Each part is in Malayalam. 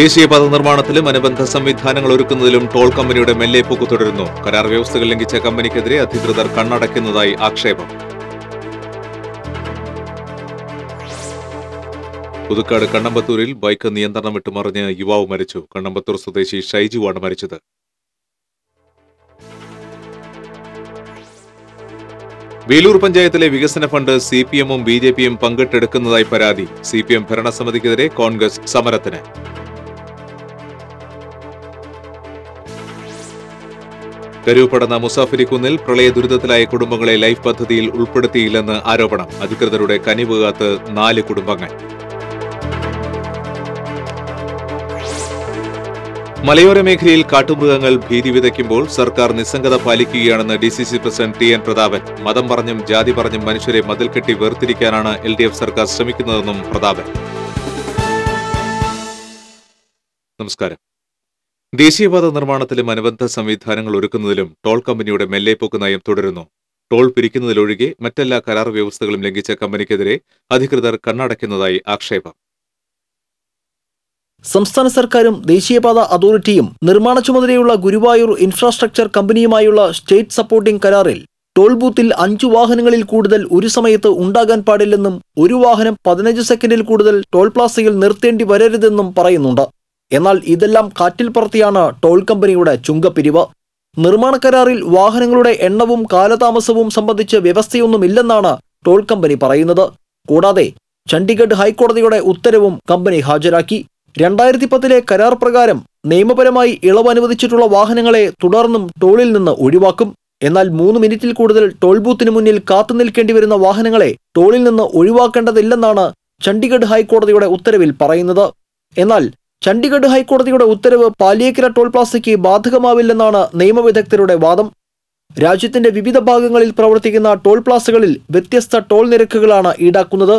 ദേശീയപാത നിർമ്മാണത്തിലും അനുബന്ധ സംവിധാനങ്ങൾ ഒരുക്കുന്നതിലും ടോൾ കമ്പനിയുടെ മെല്ലെപ്പോക്ക് തുടരുന്നു. കരാർ വ്യവസ്ഥകൾ ലംഘിച്ച കമ്പനിക്കെതിരെ അധികൃതർ കണ്ണടയ്ക്കുന്നതായി ആക്ഷേപം. പുതുക്കാട് കണ്ണമ്പത്തൂരിൽ ബൈക്ക് നിയന്ത്രണം വിട്ട് മറിഞ്ഞ് യുവാവ് മരിച്ചു. കണ്ണമ്പത്തൂർ സ്വദേശി ഷൈജുവാണ് മരിച്ചത്. വേലൂർ പഞ്ചായത്തിലെ വികസന ഫണ്ട് സിപിഎമ്മും ബിജെപിയും പങ്കിട്ടെടുക്കുന്നതായി പരാതി. സിപിഎം ഭരണസമിതിക്കെതിരെ കോൺഗ്രസ് സമരത്തിന്. കരൂപ്പടന്ന മുസാഫിരിക്കുന്നിൽ പ്രളയ ദുരിതത്തിലായ കുടുംബങ്ങളെ ലൈഫ് പദ്ധതിയിൽ ഉൾപ്പെടുത്തിയില്ലെന്ന് ആരോപണം. അധികൃതരുടെ കനിവ് കാത്ത് 4 കുടുംബങ്ങൾ. മലയോര മേഖലയിൽ കാട്ടുമൃഗങ്ങൾ ഭീതി വിതയ്ക്കുമ്പോൾ സർക്കാർ നിസ്സംഗത പാലിക്കുകയാണെന്ന് ഡിസിസി പ്രസിഡന്റ് ടി.എൻ. പ്രതാപൻ. മതം പറഞ്ഞും ജാതി പറഞ്ഞും മനുഷ്യരെ മതിൽ കെട്ടി വേർതിരിക്കാനാണ് LDF സർക്കാർ ശ്രമിക്കുന്നതെന്നും പ്രതാപൻ. നമസ്കാരം. ദേശീയപാത നിർമ്മാണത്തിലും അനുബന്ധ സംവിധാനങ്ങൾ ഒരുക്കുന്നതിലും ടോൾ കമ്പനിയുടെ മെല്ലെപ്പോക്ക് നയം തുടരുന്നു. ടോൾ പിരിക്കുന്നതിലൊഴികെ മറ്റെല്ലാ കരാർ വ്യവസ്ഥകളും ലംഘിച്ച കമ്പനിക്കെതിരെ അധികൃതർ കണ്ണടയ്ക്കുന്നതായി ആക്ഷേപം. സംസ്ഥാന സർക്കാരും ദേശീയപാത അതോറിറ്റിയും നിർമ്മാണ ചുമതലയുള്ള ഗുരുവായൂർ ഇൻഫ്രാസ്ട്രക്ചർ കമ്പനിയുമായുള്ള സ്റ്റേറ്റ് സപ്പോർട്ടിംഗ് കരാറിൽ ടോൾ ബൂത്തിൽ 5 വാഹനങ്ങളിൽ കൂടുതൽ ഒരു സമയത്ത് ഉണ്ടാകാൻ പാടില്ലെന്നും ഒരു വാഹനം 15 സെക്കൻഡിൽ കൂടുതൽ ടോൾ പ്ലാസയിൽ നിർത്തേണ്ടി വരരുതെന്നും പറയുന്നുണ്ട്. എന്നാൽ ഇതെല്ലാം കാറ്റിൽ പറത്തിയാണ് ടോൾ കമ്പനിയുടെ ചുങ്കപ്പിരിവ്. നിർമ്മാണ കരാറിൽ വാഹനങ്ങളുടെ എണ്ണവും കാലതാമസവും സംബന്ധിച്ച് വ്യവസ്ഥയൊന്നുമില്ലെന്നാണ് ടോൾ കമ്പനി പറയുന്നത്. കൂടാതെ ചണ്ഡീഗഡ് ഹൈക്കോടതിയുടെ ഉത്തരവും കമ്പനി ഹാജരാക്കി. 2010 കരാർ പ്രകാരം നിയമപരമായി ഇളവ് അനുവദിച്ചിട്ടുള്ള വാഹനങ്ങളെ തുടർന്നും ടോളിൽ നിന്ന് ഒഴിവാക്കും. എന്നാൽ 3 മിനിറ്റിൽ കൂടുതൽ ടോൾ ബൂത്തിന് മുന്നിൽ കാത്തുനിൽക്കേണ്ടി വരുന്ന വാഹനങ്ങളെ ടോളിൽ നിന്ന് ഒഴിവാക്കേണ്ടതില്ലെന്നാണ് ചണ്ഡീഗഡ് ഹൈക്കോടതിയുടെ ഉത്തരവിൽ പറയുന്നത്. എന്നാൽ ചണ്ഡീഗഡ് ഹൈക്കോടതിയുടെ ഉത്തരവ് പാലിയേക്കര ടോൾ പ്ലാസയ്ക്ക് ബാധകമാവില്ലെന്നാണ് നിയമവിദഗ്ധരുടെ വാദം. രാജ്യത്തിന്റെ വിവിധ ഭാഗങ്ങളിൽ പ്രവർത്തിക്കുന്ന ടോൾ പ്ലാസകളിൽ വ്യത്യസ്ത ടോൾ നിരക്കുകളാണ് ഈടാക്കുന്നത്.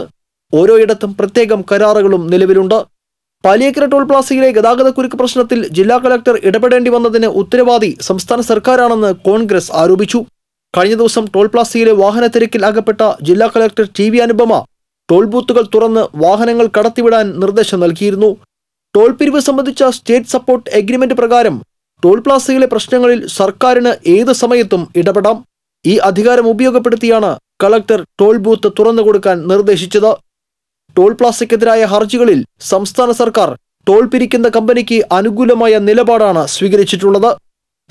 ഓരോയിടത്തും പ്രത്യേകം കരാറുകളും നിലവിലുണ്ട്. പാലിയേക്കര ടോൾ പ്ലാസയിലെ ഗതാഗതക്കുരുക്ക് പ്രശ്നത്തിൽ ജില്ലാ കളക്ടർ ഇടപെടേണ്ടി വന്നതിന് ഉത്തരവാദി സംസ്ഥാന സർക്കാരാണെന്ന് കോൺഗ്രസ് ആരോപിച്ചു. കഴിഞ്ഞ ദിവസം ടോൾ പ്ലാസയിലെ വാഹനത്തിരക്കിൽ അകപ്പെട്ട ജില്ലാ കളക്ടർ TV അനുപമ ടോൾ ബൂത്തുകൾ തുറന്ന് വാഹനങ്ങൾ കടത്തിവിടാൻ നിർദ്ദേശം നൽകിയിരുന്നു. ടോൾ പിരിവ് സംബന്ധിച്ച സ്റ്റേറ്റ് സപ്പോർട്ട് എഗ്രിമെന്റ് പ്രകാരം ടോൾ പ്ലാസയിലെ പ്രശ്നങ്ങളിൽ സർക്കാരിന് ഏത് സമയത്തും ഇടപെടാം. ഈ അധികാരം ഉപയോഗപ്പെടുത്തിയാണ് കളക്ടർ ടോൾ ബൂത്ത് തുറന്നുകൊടുക്കാൻ നിർദ്ദേശിച്ചത്. ടോൾ പ്ലാസയ്ക്കെതിരായ ഹർജികളിൽ സംസ്ഥാന സർക്കാർ ടോൾ പിരിക്കുന്ന കമ്പനിക്ക് അനുകൂലമായ നിലപാടാണ് സ്വീകരിച്ചിട്ടുള്ളത്.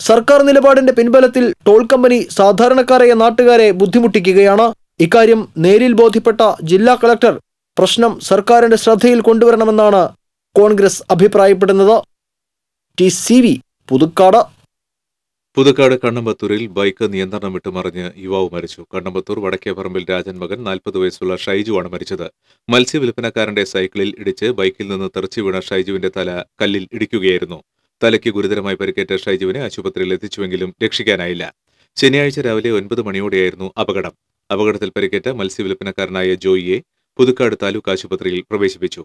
സർക്കാർ നിലപാടിന്റെ പിൻബലത്തിൽ ടോൾ കമ്പനി സാധാരണക്കാരായ നാട്ടുകാരെ ബുദ്ധിമുട്ടിക്കുകയാണ്. ഇക്കാര്യം നേരിൽ ബോധ്യപ്പെട്ട ജില്ലാ കളക്ടർ പ്രശ്നം സർക്കാരിന്റെ ശ്രദ്ധയിൽ കൊണ്ടുവരണമെന്നാണ് കോൺഗ്രസ് അഭിപ്രായപ്പെടുന്നത്. TCV പുതുക്കാട്. പുതുക്കാട് കണ്ണമ്പത്തൂരിൽ ബൈക്ക് നിയന്ത്രണം വിട്ട് മറിഞ്ഞ് യുവാവ് മരിച്ചു. കണ്ണമ്പത്തൂർ വടക്കേപ്പറമ്പിൽ രാജൻ മകൻ 40 വയസ്സുള്ള ഷൈജുവാണ് മരിച്ചത്. മത്സ്യവിൽപ്പനക്കാരന്റെ സൈക്കിളിൽ ഇടിച്ച് ബൈക്കിൽ നിന്ന് തെറിച്ചു വീണ ഷൈജുവിന്റെ തല കല്ലിൽ ഇടിക്കുകയായിരുന്നു. തലയ്ക്ക് ഗുരുതരമായി പരിക്കേറ്റ ഷൈജുവിനെ ആശുപത്രിയിൽ എത്തിച്ചുവെങ്കിലും രക്ഷിക്കാനായില്ല. ശനിയാഴ്ച രാവിലെ 9 മണിയോടെയായിരുന്നു അപകടം. അപകടത്തിൽ പരിക്കേറ്റ മത്സ്യവിൽപ്പനക്കാരനായ ജോയിയെ പുതുക്കാട് താലൂക്ക് ആശുപത്രിയിൽ പ്രവേശിപ്പിച്ചു.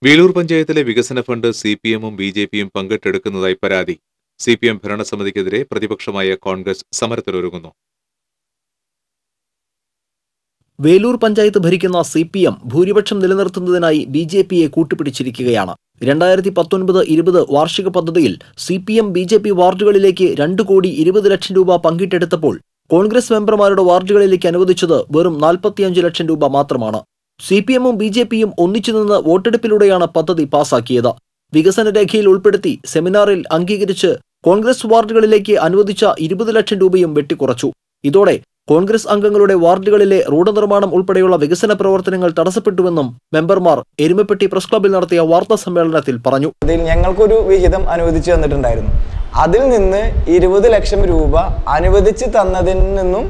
വേലൂർ പഞ്ചായത്തിലെ വികസന ഫണ്ട് സിപിഎമ്മും ബിജെപിയും പങ്കിട്ടെടുക്കുന്നതായി പരാതി. സിപിഎം ഭരണസമിതിക്കെതിരെ പ്രതിപക്ഷമായ കോൺഗ്രസ് സമരത്തിനൊരുങ്ങുന്നു. വേലൂർ പഞ്ചായത്ത് ഭരിക്കുന്ന CPM ഭൂരിപക്ഷം നിലനിർത്തുന്നതിനായി BJPയെ കൂട്ടുപിടിച്ചിരിക്കുകയാണ്. 2019-20 വാർഷിക പദ്ധതിയിൽ CPM BJP വാർഡുകളിലേക്ക് 2,20 ലക്ഷം രൂപ പങ്കിട്ടെടുത്തപ്പോൾ കോൺഗ്രസ് മെമ്പർമാരുടെ വാർഡുകളിലേക്ക് അനുവദിച്ചത് വെറും 45 ലക്ഷം രൂപ മാത്രമാണ്. CPMും BJPയും ഒന്നിച്ചുനിന്ന് വോട്ടെടുപ്പിലൂടെയാണ് പദ്ധതി പാസാക്കിയത്. വികസന രേഖയിൽ ഉൾപ്പെടുത്തി സെമിനാറിൽ അംഗീകരിച്ച് കോൺഗ്രസ് വാർഡുകളിലേക്ക് അനുവദിച്ച 20 ലക്ഷം രൂപയും വെട്ടിക്കുറച്ചു. ഇതോടെ കോൺഗ്രസ് അംഗങ്ങളുടെ വാർഡുകളിലെ റോഡ് നിർമ്മാണം ഉൾപ്പെടെയുള്ള വികസന പ്രവർത്തനങ്ങൾ തടസ്സപ്പെട്ടുവെന്നും മെമ്പർമാർ എരുമപ്പെട്ടി പ്രസ് ക്ലബ്ബിൽ നടത്തിയ വാർത്താ സമ്മേളനത്തിൽ പറഞ്ഞു. ഞങ്ങൾക്കൊരു വിഹിതം അനുവദിച്ചു തന്നിട്ടുണ്ടായിരുന്നു. അതിൽ നിന്ന് 20 ലക്ഷം രൂപ അനുവദിച്ച് തന്നതിൽ നിന്നും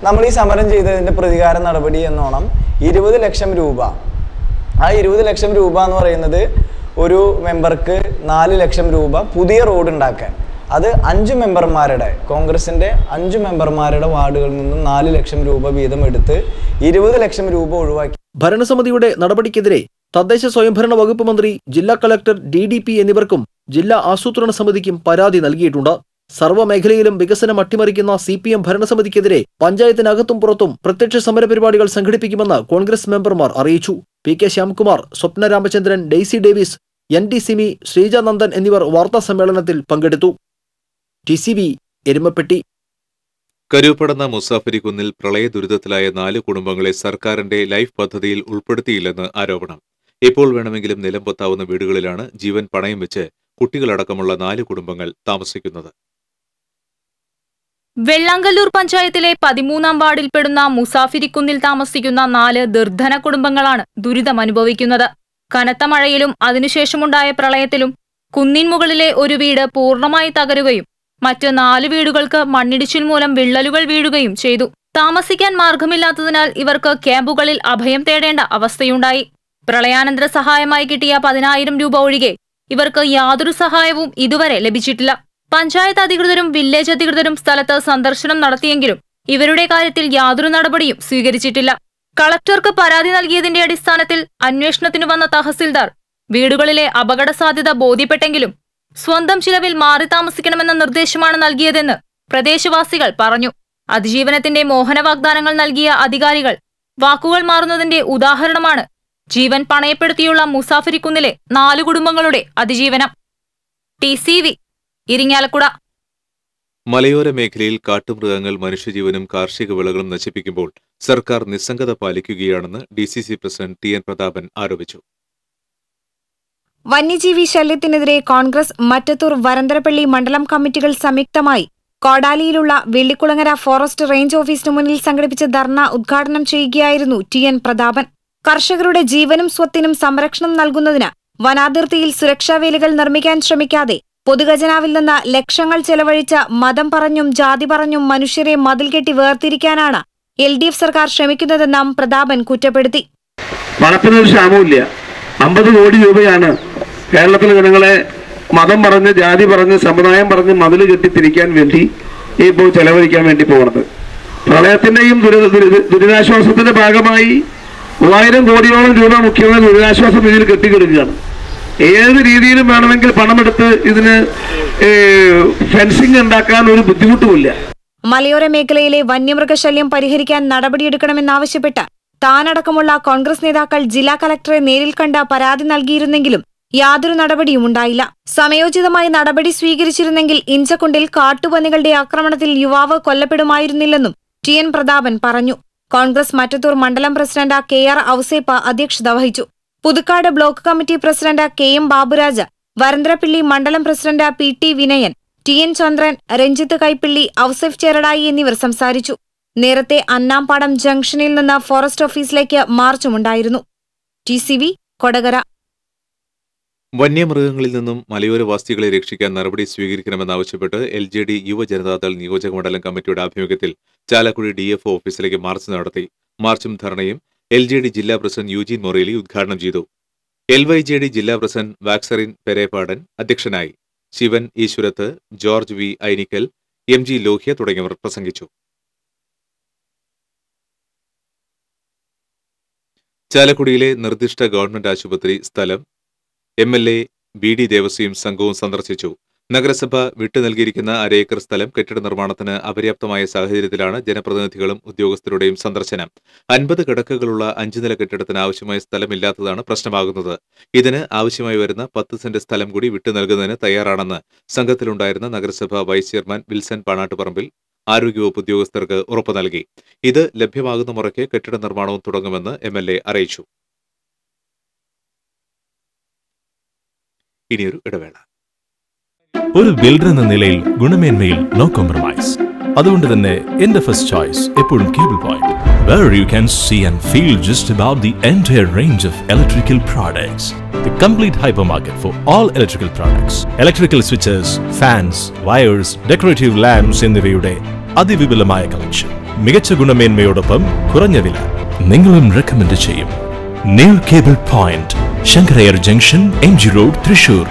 നമ്മൾ ഈ സമരം ചെയ്തതിന്റെ പ്രതികാര നടപടി എന്നോണം 20 ലക്ഷം രൂപ, ആ 20 ലക്ഷം രൂപ എന്ന് പറയുന്നത് ഒരു മെമ്പർക്ക് 4 ലക്ഷം രൂപ പുതിയ റോഡ് ഉണ്ടാക്കാൻ, അത് 5 മെമ്പർമാരുടെ കോൺഗ്രസിന്റെ 5 മെമ്പർമാരുടെ വാർഡുകളിൽ നിന്നും 4 ലക്ഷം രൂപ വീതം എടുത്ത് 20 ലക്ഷം രൂപ ഒഴിവാക്കി. ഭരണസമിതിയുടെ നടപടിക്കെതിരെ തദ്ദേശ സ്വയംഭരണ വകുപ്പ് മന്ത്രി, ജില്ലാ കളക്ടർ, DDP എന്നിവർക്കും ജില്ലാ ആസൂത്രണ സമിതിക്കും പരാതി നൽകിയിട്ടുണ്ട്. സർവ്വമേഖലയിലും വികസനം അട്ടിമറിക്കുന്ന CPM ഭരണസമിതിക്കെതിരെ പഞ്ചായത്തിനകത്തും പുറത്തും പ്രത്യക്ഷ സമരപരിപാടികൾ സംഘടിപ്പിക്കുമെന്ന് കോൺഗ്രസ് മെമ്പർമാർ അറിയിച്ചു. PK Shyamkumar, Swapna Ramachandran, Daisy Davis, ND Simi, Sreeja Nandan എന്നിവർ വാർത്താസമ്മേളനത്തിൽ പങ്കെടുത്തു. TCV എരുമപ്പെട്ടി. കരൂപ്പടന്ന മുസാഫരിക്കുന്നിൽ പ്രളയ ദുരിതത്തിലായ 4 കുടുംബങ്ങളെ സർക്കാരിന്റെ ലൈഫ് പദ്ധതിയിൽ ഉൾപ്പെടുത്തിയില്ലെന്ന് ആരോപണം. എപ്പോൾ വേണമെങ്കിലും നിലംപൊത്താവുന്ന വീടുകളിലാണ് ജീവൻ പണയം വെച്ച് കുട്ടികളടക്കമുള്ള 4 കുടുംബങ്ങൾ താമസിക്കുന്നത്. വെള്ളാങ്കല്ലൂർ പഞ്ചായത്തിലെ 13-ാം വാർഡിൽപ്പെടുന്ന മുസാഫിരിക്കുന്നിൽ താമസിക്കുന്ന 4 നിർധന കുടുംബങ്ങളാണ് ദുരിതമനുഭവിക്കുന്നത്. കനത്ത മഴയിലും അതിനുശേഷമുണ്ടായ പ്രളയത്തിലും കുന്നിൻ മുകളിലെ ഒരു വീട് പൂർണ്ണമായി തകരുകയും മറ്റ് 4 വീടുകൾക്ക് മണ്ണിടിച്ചിൽ മൂലം വിള്ളലുകൾ വീഴുകയും ചെയ്തു. താമസിക്കാൻ മാർഗമില്ലാത്തതിനാൽ ഇവർക്ക് ക്യാമ്പുകളിൽ അഭയം തേടേണ്ട അവസ്ഥയുണ്ടായി. പ്രളയാനന്തര സഹായമായി കിട്ടിയ 10,000 രൂപ ഒഴികെ ഇവർക്ക് യാതൊരു സഹായവും ഇതുവരെ ലഭിച്ചിട്ടില്ല. പഞ്ചായത്ത് അധികൃതരും വില്ലേജ് അധികൃതരും സ്ഥലത്ത് സന്ദർശനം നടത്തിയെങ്കിലും ഇവരുടെ കാര്യത്തിൽ യാതൊരു നടപടിയും സ്വീകരിച്ചിട്ടില്ല. കളക്ടർക്ക് പരാതി നൽകിയതിന്റെ അടിസ്ഥാനത്തിൽ അന്വേഷണത്തിനു വന്ന തഹസിൽദാർ വീടുകളിലെ അപകട സാധ്യത ബോധ്യപ്പെട്ടെങ്കിലും സ്വന്തം ചിലവിൽ മാറി താമസിക്കണമെന്ന നിർദ്ദേശമാണ് നൽകിയതെന്ന് പ്രദേശവാസികൾ പറഞ്ഞു. അതിജീവനത്തിന്റെ മോഹന വാഗ്ദാനങ്ങൾ നൽകിയ അധികാരികൾ വാക്കുകൾ മാറുന്നതിന്റെ ഉദാഹരണമാണ് ജീവൻ പണയപ്പെടുത്തിയുള്ള മുസാഫിരിക്കുന്നിലെ 4 കുടുംബങ്ങളുടെ അതിജീവനം. TCV ഇരിങ്ങാലക്കുട. മലയോര മേഖലയിൽ കാട്ടുമൃഗങ്ങൾ മനുഷ്യജീവനും കാർഷിക വിളകളും നശിപ്പിക്കുമ്പോൾ സർക്കാർ നിസ്സംഗത പാലിക്കുകയാണെന്ന് DCC പ്രസിഡന്റ് TN പ്രതാപൻ ആരോപിച്ചു. വന്യജീവി ശല്യത്തിനെതിരെ കോൺഗ്രസ് മറ്റത്തൂർ വരന്തരപ്പള്ളി മണ്ഡലം കമ്മിറ്റികൾ സംയുക്തമായി കോടാലിയിലുള്ള വെള്ളിക്കുളങ്ങര ഫോറസ്റ്റ് റേഞ്ച് ഓഫീസിനു മുന്നിൽ സംഘടിപ്പിച്ച ധർണ ഉദ്ഘാടനം ചെയ്യുകയായിരുന്നു TN പ്രതാപൻ. കർഷകരുടെ ജീവനും സ്വത്തിനും സംരക്ഷണം നൽകുന്നതിന് വനാതിർത്തിയിൽ സുരക്ഷാവേലികൾ നിർമ്മിക്കാൻ ശ്രമിക്കാതെ പൊതുഖജനാവിൽ നിന്ന് ലക്ഷങ്ങൾ ചെലവഴിച്ച് മതം പറഞ്ഞും ജാതി പറഞ്ഞും മനുഷ്യരെ മതിൽ കെട്ടി വേർതിരിക്കാനാണ് LDF സർക്കാർ ശ്രമിക്കുന്നതെന്നും പ്രതാപൻ കുറ്റപ്പെടുത്തി. പണത്തിനൊരു ക്ഷാമമില്ല. 50 കോടി രൂപയാണ് കേരളത്തിലെ ജനങ്ങളെ മതം പറഞ്ഞ് ജാതി പറഞ്ഞ് സമുദായം പറഞ്ഞ് മതിൽ കെട്ടിത്തിരിക്കാൻ വേണ്ടി ഇപ്പോൾ ചെലവഴിക്കാൻ വേണ്ടി പോകുന്നത്. പ്രളയത്തിന്റെയും ദുരിതാശ്വാസത്തിന്റെ ഭാഗമായി 3000 കോടിയോളം രൂപ മുഖ്യമന്ത്രി ദുരിതാശ്വാസ നിധിയിൽ കെട്ടിക്കിടക്കുകയാണ്. ഏത് രീതിയിലും വേണമെങ്കിൽ പണമെടുത്ത് ഇതിന് ഫെൻസിംഗ് ഉണ്ടാക്കാൻ ഒരു ബുദ്ധിമുട്ടുമില്ല. മലയോര മേഖലയിലെ വന്യമൃഗശല്യം പരിഹരിക്കാൻ നടപടിയെടുക്കണമെന്നാവശ്യപ്പെട്ട് താനടക്കമുള്ള കോൺഗ്രസ് നേതാക്കൾ ജില്ലാ കലക്ടറെ നേരിൽ കണ്ട് പരാതി നൽകിയിരുന്നെങ്കിലും യാതൊരു നടപടിയും ഉണ്ടായില്ല. സമയോചിതമായി നടപടി സ്വീകരിച്ചിരുന്നെങ്കിൽ ഇഞ്ചക്കുണ്ടിൽ കാട്ടുപന്നികളുടെ ആക്രമണത്തിൽ യുവാവ് കൊല്ലപ്പെടുമായിരുന്നില്ലെന്നും TN പ്രതാപൻ പറഞ്ഞു. കോൺഗ്രസ് മറ്റത്തൂർ മണ്ഡലം പ്രസിഡന്റ് KR ഔസേപ്പ അധ്യക്ഷത വഹിച്ചു. Puthukkad block committee president KM Baburaj, Varantharappilly മണ്ഡലം പ്രസിഡന്റ് PT വിനയൻ, TN ചന്ദ്രൻ, രഞ്ജിത്ത് കൈപ്പിള്ളി, ഔസഫ് ചേരടായി എന്നിവർ സംസാരിച്ചു. നേരത്തെ അന്നാംപാടം ജംഗ്ഷനിൽ നിന്ന് ഫോറസ്റ്റ് ഓഫീസിലേക്ക് മാർച്ചുമുണ്ടായിരുന്നു. TCV കൊടകര. വന്യമൃഗങ്ങളിൽ നിന്നും മലയോരവാസികളെ രക്ഷിക്കാൻ നടപടി സ്വീകരിക്കണമെന്നാവശ്യപ്പെട്ട് LJD യുവജനതാദൾ നിയോജക മണ്ഡലം കമ്മിറ്റിയുടെ ആഭിമുഖ്യത്തിൽ ചാലക്കുടി DFO ഓഫീസിലേക്ക് മാർച്ച് നടത്തി. മാർച്ചും ധർണയും LJD ജില്ലാ പ്രസിഡന്റ് യൂജീൻ മൊറേലി ഉദ്ഘാടനം ചെയ്തു. LYJD ജില്ലാ പ്രസിഡന്റ് വാക്സറിൻ പെരേപാടൻ അധ്യക്ഷനായി. Sivan Eeswarath, George V Ainikkal, MG Lohia തുടങ്ങിയവർ പ്രസംഗിച്ചു. ചാലക്കുടിയിലെ നിർദ്ദിഷ്ട ഗവൺമെന്റ് ആശുപത്രി സ്ഥലം MLA BD ദേവസ്വയും സംഘവും സന്ദർശിച്ചു. നഗരസഭ വിട്ടു നൽകിയിരിക്കുന്ന 1 ഏക്കർ സ്ഥലം കെട്ടിട നിർമ്മാണത്തിന് അപര്യാപ്തമായ സാഹചര്യത്തിലാണ് ജനപ്രതിനിധികളും ഉദ്യോഗസ്ഥരുടെയും സന്ദർശനം. 50 കിടക്കകളുള്ള 5 നില കെട്ടിടത്തിന് ആവശ്യമായ സ്ഥലമില്ലാത്തതാണ് പ്രശ്നമാകുന്നത്. ഇതിന് ആവശ്യമായി വരുന്ന 10 സെന്റ് സ്ഥലം കൂടി വിട്ടു നൽകുന്നതിന് തയ്യാറാണെന്ന് സംഘത്തിലുണ്ടായിരുന്ന നഗരസഭ വൈസ് ചെയർമാൻ വിൽസൺ പാണാട്ടുപറമ്പിൽ ആരോഗ്യവകുപ്പ് ഉദ്യോഗസ്ഥർക്ക് ഉറപ്പു നൽകി. ഇത് ലഭ്യമാകുന്ന മുറയ്ക്ക് കെട്ടിട നിർമ്മാണവും തുടങ്ങുമെന്ന് MLA അറിയിച്ചു. ഇനിയൊരു ഇടവേള. ഒരു ബിൽഡർ എന്ന നിലയിൽ ഗുണമേന്മയിൽ നോ കോംപ്രമൈസ്. അതുകൊണ്ട് തന്നെ എന്റെ ഫസ്റ്റ് ചോയ്സ് എപ്പോഴും cable point, where you can see and feel just about the entire range of electrical products. The complete hypermarket for all electrical products. Electrical switches, fans, wires, decorative lamps എന്നിവയുടെ അതിവിപുലമായ കളക്ഷൻ. മികച്ച ഗുണമേന്മയോടൊപ്പം കുറഞ്ഞ വില. നിങ്ങളും റെക്കമെൻഡ് ചെയ്യും. New cable point, Sankara Iyer junction, MG road, Thrissur.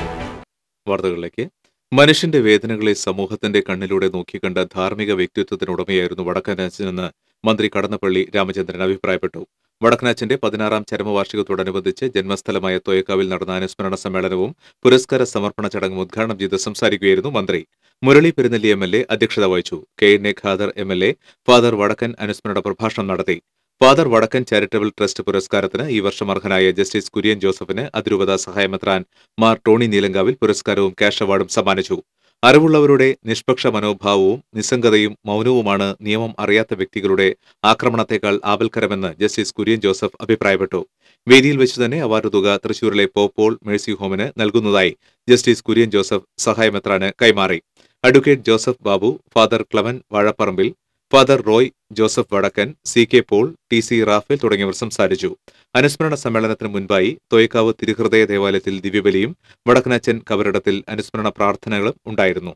വാർത്തകളിലേക്ക്. മനുഷ്യന്റെ വേദനകളെ സമൂഹത്തിന്റെ കണ്ണിലൂടെ നോക്കിക്കണ്ട ധാർമ്മിക വ്യക്തിത്വത്തിനുടമയായിരുന്നു വടക്കനാച്ചനെന്ന് മന്ത്രി കടന്നപ്പള്ളി രാമചന്ദ്രൻ അഭിപ്രായപ്പെട്ടു. വടക്കനാച്ചന്റെ 16ാം ചരമവാർഷികത്തോടനുബന്ധിച്ച് ജന്മസ്ഥലമായ തോയക്കാവിൽ നടന്ന അനുസ്മരണ സമ്മേളനവും പുരസ്കാര സമർപ്പണ ചടങ്ങും ഉദ്ഘാടനം ചെയ്ത് സംസാരിക്കുകയായിരുന്നു മന്ത്രി. മുരളി പെരുന്നെല്ലി MLA അധ്യക്ഷത വഹിച്ചു. KNA ഖാദർ MLA, ഫാദർ വടക്കൻ അനുസ്മരണ പ്രഭാഷണം നടത്തി. ഫാദർ വടക്കൻ ചാരിറ്റബിൾ ട്രസ്റ്റ് പുരസ്കാരത്തിന് ഈ വർഷം അർഹനായ ജസ്റ്റിസ് കുര്യൻ ജോസഫിന് അതിരൂപത സഹായമെത്രാൻ മാർ ടോണി നീലങ്കാവിൽ പുരസ്കാരവും ക്യാഷ് അവാർഡും സമ്മാനിച്ചു. അറിവുള്ളവരുടെ നിഷ്പക്ഷ മനോഭാവവും നിസ്സംഗതയും മൗനവുമാണ് നിയമം അറിയാത്ത വ്യക്തികളുടെ ആക്രമണത്തേക്കാൾ ആപൽക്കരമെന്ന് ജസ്റ്റിസ് കുര്യൻ ജോസഫ് അഭിപ്രായപ്പെട്ടു. വേദിയിൽ വെച്ച് തന്നെ അവാർഡ് തുക തൃശൂരിലെ പോപ്പോൾ മേഴ്സി ഹോമിന് നൽകുന്നതായി ജസ്റ്റിസ് കുര്യൻ ജോസഫ് സഹായമെത്രാന് കൈമാറി. Advocate Joseph Babu, father Clemen Vazhapparambil, father Roy Joseph Vadakkan, C K Paul, T C Raphael തുടങ്ങിയവർ സംസാരിച്ചു. അനുസ്മരണ സമ്മേളനത്തിന് മുൻപായി തോയക്കാവ് തിരുഹൃദയ ദേവാലയത്തിൽ ദിവ്യബലിയും വടക്കനച്ചൻ കബറിടത്തിൽ അനുസ്മരണ പ്രാർത്ഥനകളും ഉണ്ടായിരുന്നു.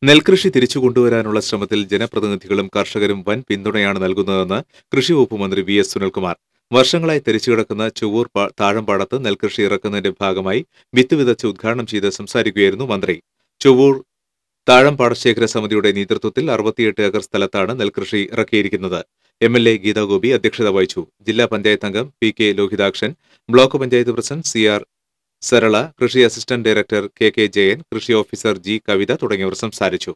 നെൽകൃഷി തിരിച്ചുകൊണ്ടുവരാനുള്ള ശ്രമത്തിൽ ജനപ്രതിനിധികളും കർഷകരും വൻ പിന്തുണയാണ് നൽകുന്നതെന്ന് കൃഷി വകുപ്പ് മന്ത്രി വി എസ് സുനിൽകുമാർ. വർഷങ്ങളായി തെരിച്ചുകിടക്കുന്ന ചൊവ്വൂർ താഴമ്പാടത്ത് നെൽകൃഷി ഇറക്കുന്നതിന്റെ ഭാഗമായി വിത്ത് വിതച്ച് ഉദ്ഘാടനം ചെയ്ത് സംസാരിക്കുകയായിരുന്നു മന്ത്രി. ചൊവ്വൂർ താഴമ്പാടശേഖര സമിതിയുടെ നേതൃത്വത്തിൽ 68 ഏക്കർ സ്ഥലത്താണ് നെൽകൃഷി ഇറക്കിയിരിക്കുന്നത്. MLA ഗീതാഗോപി അധ്യക്ഷത വഹിച്ചു. ജില്ലാ പഞ്ചായത്ത് അംഗം PK Lohithakshan, block panchayat president CR Sarala, കൃഷി അസിസ്റ്റന്റ് ഡയറക്ടർ KK ജയൻ, കൃഷി ഓഫീസർ G കവിത തുടങ്ങിയവർ സംസാരിച്ചു.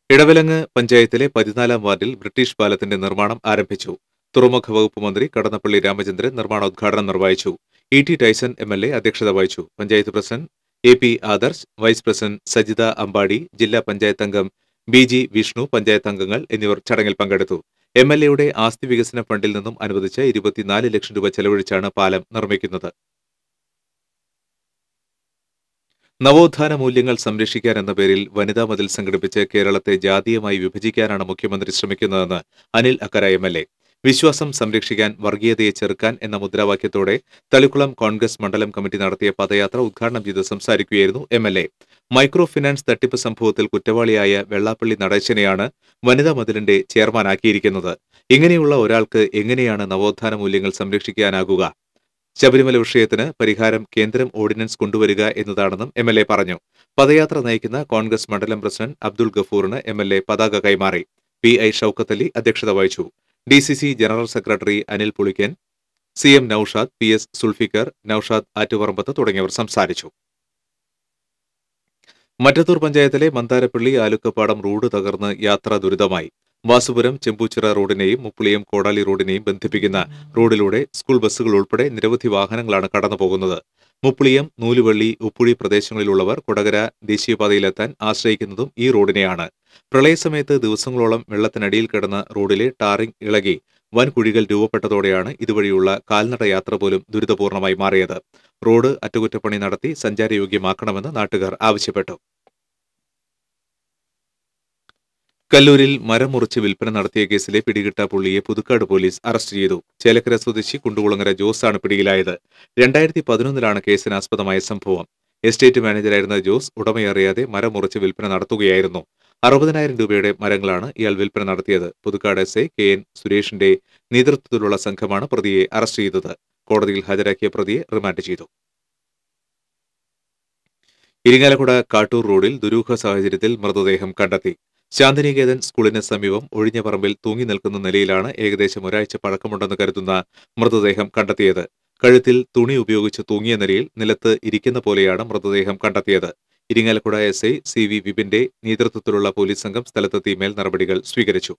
ഇടവിലങ്ങ് പഞ്ചായത്തിലെ 14-ാം വാർഡിൽ ബ്രിട്ടീഷ് പാലത്തിന്റെ നിർമ്മാണം ആരംഭിച്ചു. തുറമുഖ വകുപ്പ് മന്ത്രി കടന്നപ്പള്ളി രാമചന്ദ്രൻ നിർമ്മാണോദ്ഘാടനം നിർവഹിച്ചു. ET ടൈസൺ MLA അധ്യക്ഷത വഹിച്ചു. Panchayat president AP Adarsh, vice president Sajitha Ambadi, ജില്ലാ പഞ്ചായത്ത് അംഗം BG വിഷ്ണു, പഞ്ചായത്ത് അംഗങ്ങൾ എന്നിവർ ചടങ്ങിൽ പങ്കെടുത്തു. MLAയുടെ ആസ്തി വികസന ഫണ്ടിൽ നിന്നും അനുവദിച്ച 24 ലക്ഷം രൂപ ചെലവഴിച്ചാണ് പാലം നിർമ്മിക്കുന്നത്. നവോത്ഥാന മൂല്യങ്ങൾ സംരക്ഷിക്കാൻ എന്ന പേരിൽ വനിതാ മതിൽ സംഘടിപ്പിച്ച് കേരളത്തെ ജാതീയമായി വിഭജിക്കാനാണ് മുഖ്യമന്ത്രി ശ്രമിക്കുന്നതെന്ന് അനിൽ അക്കര MLA. വിശ്വാസം സംരക്ഷിക്കാൻ, വർഗീയതയെ ചെറുക്കാൻ എന്ന മുദ്രാവാക്യത്തോടെ തളിക്കുളം കോൺഗ്രസ് മണ്ഡലം കമ്മിറ്റി നടത്തിയ പദയാത്ര ഉദ്ഘാടനം ചെയ്ത് സംസാരിക്കുകയായിരുന്നു MLA. മൈക്രോ ഫിനാൻസ് തട്ടിപ്പ് സംഭവത്തിൽ കുറ്റവാളിയായ വെള്ളാപ്പള്ളി നടേശനെയാണ് വനിതാ മതിലിന്റെ ചെയർമാനാക്കിയിരിക്കുന്നത്. ഇങ്ങനെയുള്ള ഒരാൾക്ക് എങ്ങനെയാണ് നവോത്ഥാന മൂല്യങ്ങൾ സംരക്ഷിക്കാനാകുക? ശബരിമല വിഷയത്തിന് പരിഹാരം കേന്ദ്രം ഓർഡിനൻസ് കൊണ്ടുവരിക എന്നതാണെന്നും MLA പറഞ്ഞു. പദയാത്ര നയിക്കുന്ന കോൺഗ്രസ് മണ്ഡലം പ്രസിഡന്റ് അബ്ദുൾ ഗഫൂറിന് MLA പതാക കൈമാറി. PI ഷൌക്കത്ത് അലി അധ്യക്ഷത വഹിച്ചു. DCC general secretary Anil Pulikkan, CM Noushad, PS Sulfikar, Noushad Attuparambath തുടങ്ങിയവർ സംസാരിച്ചു. മറ്റത്തൂർ പഞ്ചായത്തിലെ മന്ദാരപ്പള്ളി ആലുക്കപ്പാടം റോഡ് തകർന്ന് യാത്രാ ദുരിതമായി. വാസുപുരം ചെമ്പൂച്ചിറ റോഡിനെയും മുപ്പളിയം കോടാലി റോഡിനെയും ബന്ധിപ്പിക്കുന്ന റോഡിലൂടെ സ്കൂൾ ബസ്സുകൾ ഉൾപ്പെടെ നിരവധി വാഹനങ്ങളാണ് കടന്നുപോകുന്നത്. മുപ്പളിയം, നൂലുവള്ളി, ഉപ്പുഴി പ്രദേശങ്ങളിലുള്ളവർ കൊടകര ദേശീയപാതയിലെത്താൻ ആശ്രയിക്കുന്നതും ഈ റോഡിനെയാണ്. പ്രളയസമയത്ത് ദിവസങ്ങളോളം വെള്ളത്തിനടിയിൽ കിടന്ന റോഡിലെ ടാറിംഗ് ഇളകി വൻ കുഴികൾ രൂപപ്പെട്ടതോടെയാണ് ഇതുവഴിയുള്ള കാൽനട യാത്ര പോലും ദുരിതപൂർണമായി മാറിയത്. റോഡ് അറ്റകുറ്റപ്പണി നടത്തി സഞ്ചാരയോഗ്യമാക്കണമെന്ന് നാട്ടുകാർ ആവശ്യപ്പെട്ടു. കല്ലൂരിൽ മരം മുറിച്ച് വിൽപ്പന നടത്തിയ കേസിലെ പിടികിട്ടാപ്പുള്ളിയെ പുതുക്കാട് പോലീസ് അറസ്റ്റ് ചെയ്തു. ചേലക്കര സ്വദേശി കുണ്ടുകുളങ്ങര ജോസാണ് പിടിയിലായത്. 2011-ലാണ് കേസിനാസ്പദമായ സംഭവം. എസ്റ്റേറ്റ് മാനേജരായിരുന്ന ജോസ് ഉടമയറിയാതെ മരം മുറിച്ച് വിൽപ്പന നടത്തുകയായിരുന്നു. 60,000 രൂപയുടെ മരങ്ങളാണ് ഇയാൾ വിൽപ്പന നടത്തിയത്. പുതുക്കാട് SI KN സുരേഷിന്റെ നേതൃത്വത്തിലുള്ള സംഘമാണ് പ്രതിയെ അറസ്റ്റ് ചെയ്തത്. കോടതിയിൽ ഹാജരാക്കിയ പ്രതിയെ റിമാൻഡ് ചെയ്തു. ഇരിങ്ങാലക്കുട കാട്ടൂർ റോഡിൽ ദുരൂഹ സാഹചര്യത്തിൽ മൃതദേഹം കണ്ടെത്തി. ശാന്തിനികേതൻ സ്കൂളിന് സമീപം ഒഴിഞ്ഞ പറമ്പിൽ തൂങ്ങി നിൽക്കുന്ന നിലയിലാണ് ഏകദേശം ഒരാഴ്ച പഴക്കമുണ്ടെന്ന് കരുതുന്ന മൃതദേഹം കണ്ടെത്തിയത്. കഴുത്തിൽ തുണി ഉപയോഗിച്ച് തൂങ്ങിയ നിലയിൽ നിലത്ത് ഇരിക്കുന്ന പോലെയാണ് മൃതദേഹം കണ്ടെത്തിയത്. ഇരിങ്ങാലക്കുട SI CV വിപിന്റെ നേതൃത്വത്തിലുള്ള പോലീസ് സംഘം സ്ഥലത്തെത്തി മേൽ നടപടികൾ സ്വീകരിച്ചു.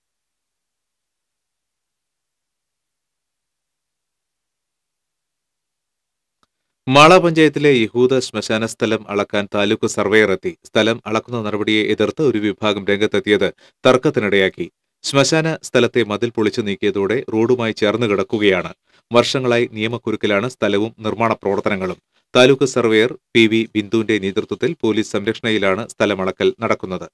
മാള പഞ്ചായത്തിലെ യഹൂദ ശ്മശാന സ്ഥലം അളക്കാൻ താലൂക്ക് സർവേയർ എത്തി. സ്ഥലം അളക്കുന്ന നടപടിയെ എതിർത്ത് ഒരു വിഭാഗം രംഗത്തെത്തിയത് തർക്കത്തിനിടയാക്കി. ശ്മശാന സ്ഥലത്തെ മതിൽ പൊളിച്ചു നീക്കിയതോടെ റോഡുമായി ചേർന്ന് കിടക്കുകയാണ്. വർഷങ്ങളായി നിയമക്കുരുക്കിലാണ് സ്ഥലവും നിർമ്മാണ പ്രവർത്തനങ്ങളും. താലൂക്ക് സർവേയർ PV ബിന്ദുവിന്റെ നേതൃത്വത്തിൽ പോലീസ് സംരക്ഷണയിലാണ് സ്ഥലമളക്കൽ നടക്കുന്നത്.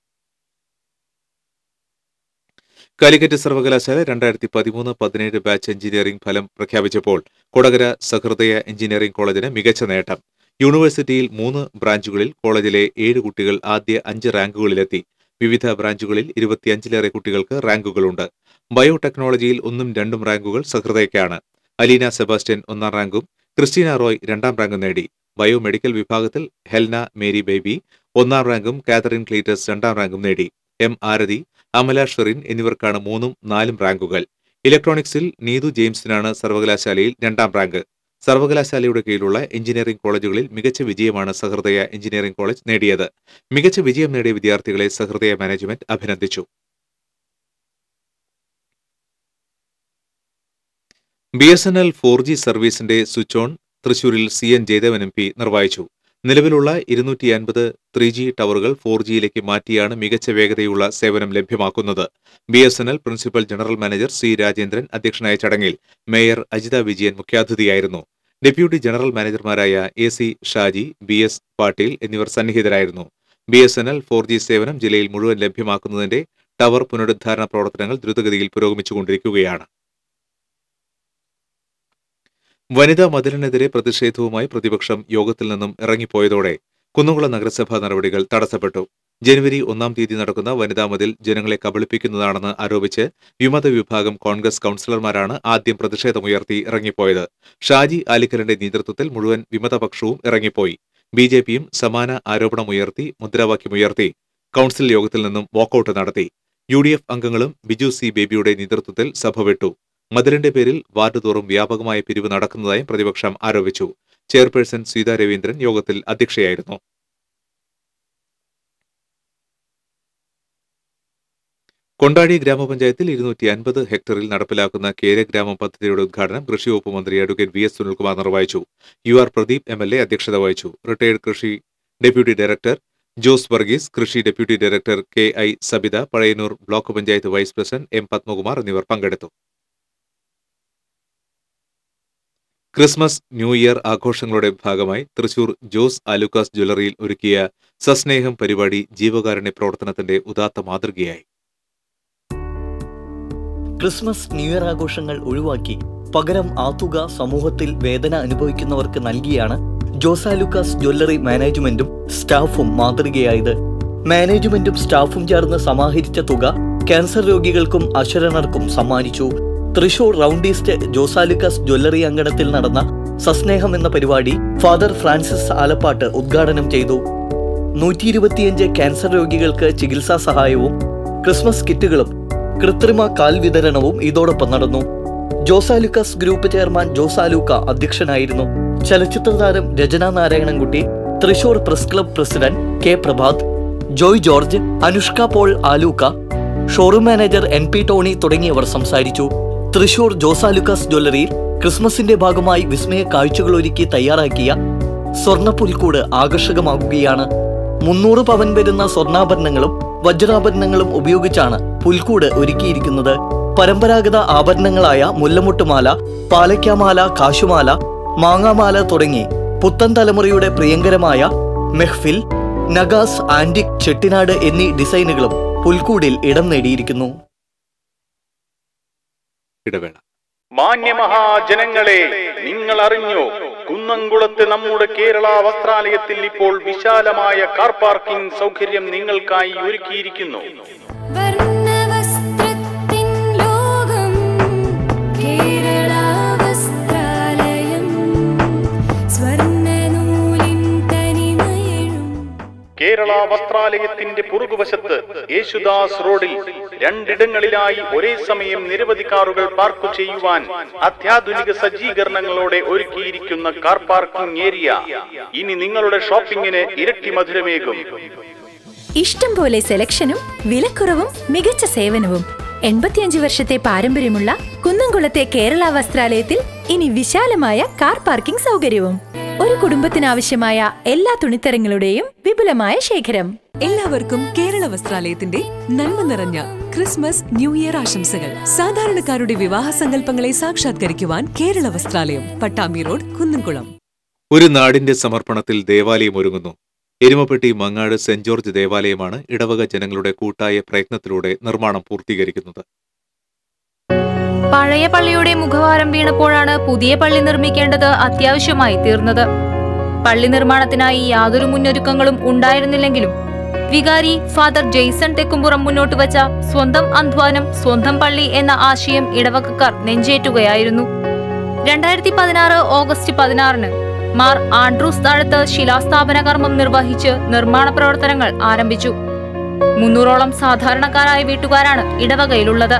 കാലിക്കറ്റ് സർവകലാശാല 2013-17 ബാച്ച് എഞ്ചിനീയറിംഗ് ഫലം പ്രഖ്യാപിച്ചപ്പോൾ കൊടകര സഹൃദയ എഞ്ചിനീയറിംഗ് കോളേജിന് മികച്ച നേട്ടം. യൂണിവേഴ്സിറ്റിയിൽ 3 ബ്രാഞ്ചുകളിൽ കോളേജിലെ 7 കുട്ടികൾ ആദ്യ 5 റാങ്കുകളിലെത്തി. വിവിധ ബ്രാഞ്ചുകളിൽ 25-ലേറെ കുട്ടികൾക്ക് റാങ്കുകളുണ്ട്. ബയോടെക്നോളജിയിൽ 1ഉം 2ഉം റാങ്കുകൾ സഹൃദയക്കാണ്. അലീന സെബാസ്റ്റ്യൻ 1ാം റാങ്കും ക്രിസ്റ്റീന റോയ് 2ാം റാങ്കും നേടി. ബയോമെഡിക്കൽ വിഭാഗത്തിൽ ഹെൽന മേരി ബേബി 1ാം റാങ്കും കാതറിൻ ക്ലീറ്റസ് 2ാം റാങ്കും നേടി. M ആരതി, അമല ഷെറിൻ എന്നിവർക്കാണ് 3ഉം 4ഉം റാങ്കുകൾ. ഇലക്ട്രോണിക്സിൽ നീതു ജെയിംസിനാണ് സർവകലാശാലയിൽ 2ാം റാങ്ക്. സർവകലാശാലയുടെ കീഴിലുള്ള എഞ്ചിനീയറിംഗ് കോളേജുകളിൽ മികച്ച വിജയമാണ് സഹൃദയ എഞ്ചിനീയറിംഗ് കോളേജ് നേടിയത്. മികച്ച വിജയം നേടിയ വിദ്യാർത്ഥികളെ സഹൃദയ മാനേജ്മെന്റ് അഭിനന്ദിച്ചു. BSNL 4G സർവീസിന്റെ സ്വിച്ച് ഓൺ തൃശൂരിൽ CN ജയദേവൻ MP നിർവഹിച്ചു. നിലവിലുള്ള 250 3G ടവറുകൾ 4Gയിലേക്ക് മാറ്റിയാണ് മികച്ച വേഗതയുള്ള സേവനം ലഭ്യമാക്കുന്നത്. BSNL principal general manager C. Rajendran അധ്യക്ഷനായ ചടങ്ങിൽ മേയർ അജിത വിജയൻ മുഖ്യാതിഥിയായിരുന്നു. ഡെപ്യൂട്ടി ജനറൽ മാനേജർമാരായ AC ഷാജി, BS പാട്ടീൽ എന്നിവർ സന്നിഹിതരായിരുന്നു. BSNL 4G സേവനം ജില്ലയിൽ മുഴുവൻ ലഭ്യമാക്കുന്നതിന്റെ ടവർ പുനരുദ്ധാരണ പ്രവർത്തനങ്ങൾ ദ്രുതഗതിയിൽ പുരോഗമിച്ചുകൊണ്ടിരിക്കുകയാണ്. വനിതാ മതിലിനെതിരെ പ്രതിഷേധവുമായി പ്രതിപക്ഷം യോഗത്തിൽ നിന്നും ഇറങ്ങിപ്പോയതോടെ കുന്നംകുളം നഗരസഭാ നടപടികൾ തടസ്സപ്പെട്ടു. ജനുവരി 1-ാം തീയതി നടക്കുന്ന വനിതാ മതിൽ ജനങ്ങളെ കബളിപ്പിക്കുന്നതാണെന്ന് ആരോപിച്ച് വിമത വിഭാഗം കോൺഗ്രസ് കൌൺസിലർമാരാണ് ആദ്യം പ്രതിഷേധമുയർത്തി ഇറങ്ങിപ്പോയത്. ഷാജി ആലിക്കലിന്റെ നേതൃത്വത്തിൽ മുഴുവൻ വിമതപക്ഷവും ഇറങ്ങിപ്പോയി. BJPയും സമാന ആരോപണമുയർത്തി മുദ്രാവാക്യമുയർത്തി കൌൺസിൽ യോഗത്തിൽ നിന്നും വാക്കൌട്ട് നടത്തി. UDF അംഗങ്ങളും ബിജു C. ബേബിയുടെ നേതൃത്വത്തിൽ സഭ വിട്ടു. മതിലിന്റെ പേരിൽ വാർഡ് തോറും വ്യാപകമായ പിരിവ് നടക്കുന്നതായും പ്രതിപക്ഷം ആരോപിച്ചു. ചെയർപേഴ്സൺ സീതാ രവീന്ദ്രൻ യോഗത്തിൽ അധ്യക്ഷയായിരുന്നു. കൊണ്ടാടി ഗ്രാമപഞ്ചായത്തിൽ 250 ഹെക്ടറിൽ നടപ്പിലാക്കുന്ന കേരഗ്രാമം പദ്ധതിയുടെ ഉദ്ഘാടനം കൃഷിവകുപ്പ് മന്ത്രി അഡ്വക്കേറ്റ് VS സുനിൽകുമാർ നിർവഹിച്ചു. UR പ്രദീപ് MLA അധ്യക്ഷത വഹിച്ചു. റിട്ടയർഡ് കൃഷി ഡെപ്യൂട്ടി ഡയറക്ടർ ജോസ് വർഗീസ്, കൃഷി deputy director KI Sabitha, Pazhayannur block panchayat vice president M. Padmakumar എന്നിവർ പങ്കെടുത്തു. ക്രിസ്മസ് ന്യൂ ഇയർ ആഘോഷങ്ങളുടെ ഭാഗമായി തൃശൂർ ജോസ് ആലുക്കാസ് ജ്വല്ലറിയിൽ ഒരുക്കിയ സസ്നേഹം പരിപാടി ജീവകാരുണ്യ പ്രവർത്തനത്തിന്റെ ഉദാത്ത മാതൃകയായി. ക്രിസ്മസ് ന്യൂ ഇയർ ആഘോഷങ്ങൾ ഒഴിവാക്കി പകരം ആ തുക സമൂഹത്തിൽ വേദന അനുഭവിക്കുന്നവർക്ക് നൽകിയാണ് ജോസ് ആലുക്കാസ് ജ്വല്ലറി മാനേജ്മെന്റും സ്റ്റാഫും മാതൃകയായത്. മാനേജ്മെന്റും സ്റ്റാഫും ചേർന്ന് സമാഹരിച്ച തുക ക്യാൻസർ രോഗികൾക്കും അശരണർക്കും സമ്മാനിച്ചു. Thrissur round east Josalukkas jewellery അങ്കണത്തിൽ നടന്ന സസ്നേഹം എന്ന പരിപാടി ഫാദർ ഫ്രാൻസിസ് ആലപ്പാട്ട് ഉദ്ഘാടനം ചെയ്തു. 125 ക്യാൻസർ രോഗികൾക്ക് ചികിത്സാ സഹായവും ക്രിസ്മസ് കിറ്റുകളും കൃത്രിമ കാൽ വിതരണവും ഇതോടൊപ്പം നടന്നു. ജോസാലുക്കാസ് ഗ്രൂപ്പ് ചെയർമാൻ ജോസാലൂക്ക അധ്യക്ഷനായിരുന്നു. ചലച്ചിത്ര താരം Rachana Narayanankutty, Thrissur press club president K. Prabhath, Joy George, Anushka Paul Alukka, showroom manager NP Tony തുടങ്ങിയവർ സംസാരിച്ചു. തൃശൂർ ജോസാലുക്കാസ് ജ്വല്ലറിയിൽ ക്രിസ്മസിന്റെ ഭാഗമായി വിസ്മയ കാഴ്ചകളൊരുക്കി തയ്യാറാക്കിയ സ്വർണ്ണ പുൽക്കൂട് ആകർഷകമാകുകയാണ്. 300 പവൻ വരുന്ന സ്വർണ്ണാഭരണങ്ങളും വജ്രാഭരണങ്ങളും ഉപയോഗിച്ചാണ് പുൽക്കൂട് ഒരുക്കിയിരിക്കുന്നത്. പരമ്പരാഗത ആഭരണങ്ങളായ മുല്ലമുട്ടുമാല, പാലക്കാമാല, കാശുമാല, മാങ്ങാമാല തുടങ്ങി പുത്തൻ തലമുറയുടെ പ്രിയങ്കരമായ മെഹ്ഫിൽ, നഗാസ്, ആന്റിക്, ചെട്ടിനാട് എന്നീ ഡിസൈനുകളും പുൽക്കൂടിൽ ഇടം നേടിയിരിക്കുന്നു. മാന്യമഹാജനങ്ങളെ, നിങ്ങൾ അറിഞ്ഞോ, കുന്നംകുളത്ത് നമ്മുടെ കേരള വസ്ത്രാലയത്തിൽ ഇപ്പോൾ വിശാലമായ കാർ പാർക്കിംഗ് സൗകര്യം നിങ്ങൾക്കായി ഒരുക്കിയിരിക്കുന്നു. കേരള വസ്ത്രാലയത്തിന്റെ പുറകുവശത്ത് യേശുദാസ് റോഡിൽ 2 ഇടങ്ങളിലായി ഒരേ സമയം നിരവധി കാറുകൾ പാർക്ക് ചെയ്യുവാൻ അത്യാധുനിക സജ്ജീകരണങ്ങളോടെ ഒരുക്കിയിരിക്കുന്ന കാർ പാർക്കിംഗ് ഏരിയ ഇനി നിങ്ങളുടെ ഷോപ്പിംഗിന് ഇരട്ടി മധുരമേകും. ഇഷ്ടം പോലെ സെലക്ഷനും വിലക്കുറവും മികച്ച സേവനവും 85 വർഷത്തെ പാരമ്പര്യമുള്ള കുന്നംകുളത്തെ കേരള വസ്ത്രാലയത്തിൽ ഇനി വിശാലമായ കാർ പാർക്കിംഗ് സൗകര്യവും. ഒരു കുടുംബത്തിനാവശ്യമായ എല്ലാ തുണിത്തരങ്ങളുടെയും വിപുലമായ ശേഖരം. എല്ലാവർക്കും കേരള വസ്ത്രാലയത്തിന്റെ നന്മ നിറഞ്ഞ ക്രിസ്മസ് ന്യൂ ഇയർ ആശംസകൾ. സാധാരണക്കാരുടെ വിവാഹ സങ്കല്പങ്ങളെ സാക്ഷാത്കരിക്കുവാൻ കേരള വസ്ത്രാലയം, പട്ടാമ്പി റോഡ്, കുന്നംകുളം. ഒരു നാടിന്റെ സമർപ്പണത്തിൽ ദേവാലയം ഒരുങ്ങുന്നു. എരുമപ്പെട്ടി മങ്ങാട് സെന്റ് ജോർജ് ദേവാലയമാണ് ഇടവക ജനങ്ങളുടെ കൂട്ടായ പ്രയത്നത്തിലൂടെ നിർമ്മാണം പൂർത്തീകരിക്കുന്നത്. പഴയ പള്ളിയുടെ മുഖവാരം വീണപ്പോഴാണ് പുതിയ പള്ളി നിർമ്മിക്കേണ്ടത് അത്യാവശ്യമായി തീർന്നത്. പള്ളി നിർമ്മാണത്തിനായി യാതൊരു മുന്നൊരുക്കങ്ങളും ഉണ്ടായിരുന്നില്ലെങ്കിലും വികാരി ഫാദർ ജെയ്സൺ തെക്കുംപുറം മുന്നോട്ട് വച്ച സ്വന്തം അധ്വാനം സ്വന്തം പള്ളി എന്ന ആശയം ഇടവകക്കാർ നെഞ്ചേറ്റുകയായിരുന്നു. 2016 ഓഗസ്റ്റ് 16 മാർ ആൻഡ്രൂസ് താഴത്ത് ശിലാസ്ഥാപന കർമ്മം നിർവഹിച്ച് നിർമ്മാണ പ്രവർത്തനങ്ങൾ ആരംഭിച്ചു. 300ഓളം സാധാരണക്കാരായ വീട്ടുകാരാണ് ഇടവകയിലുള്ളത്.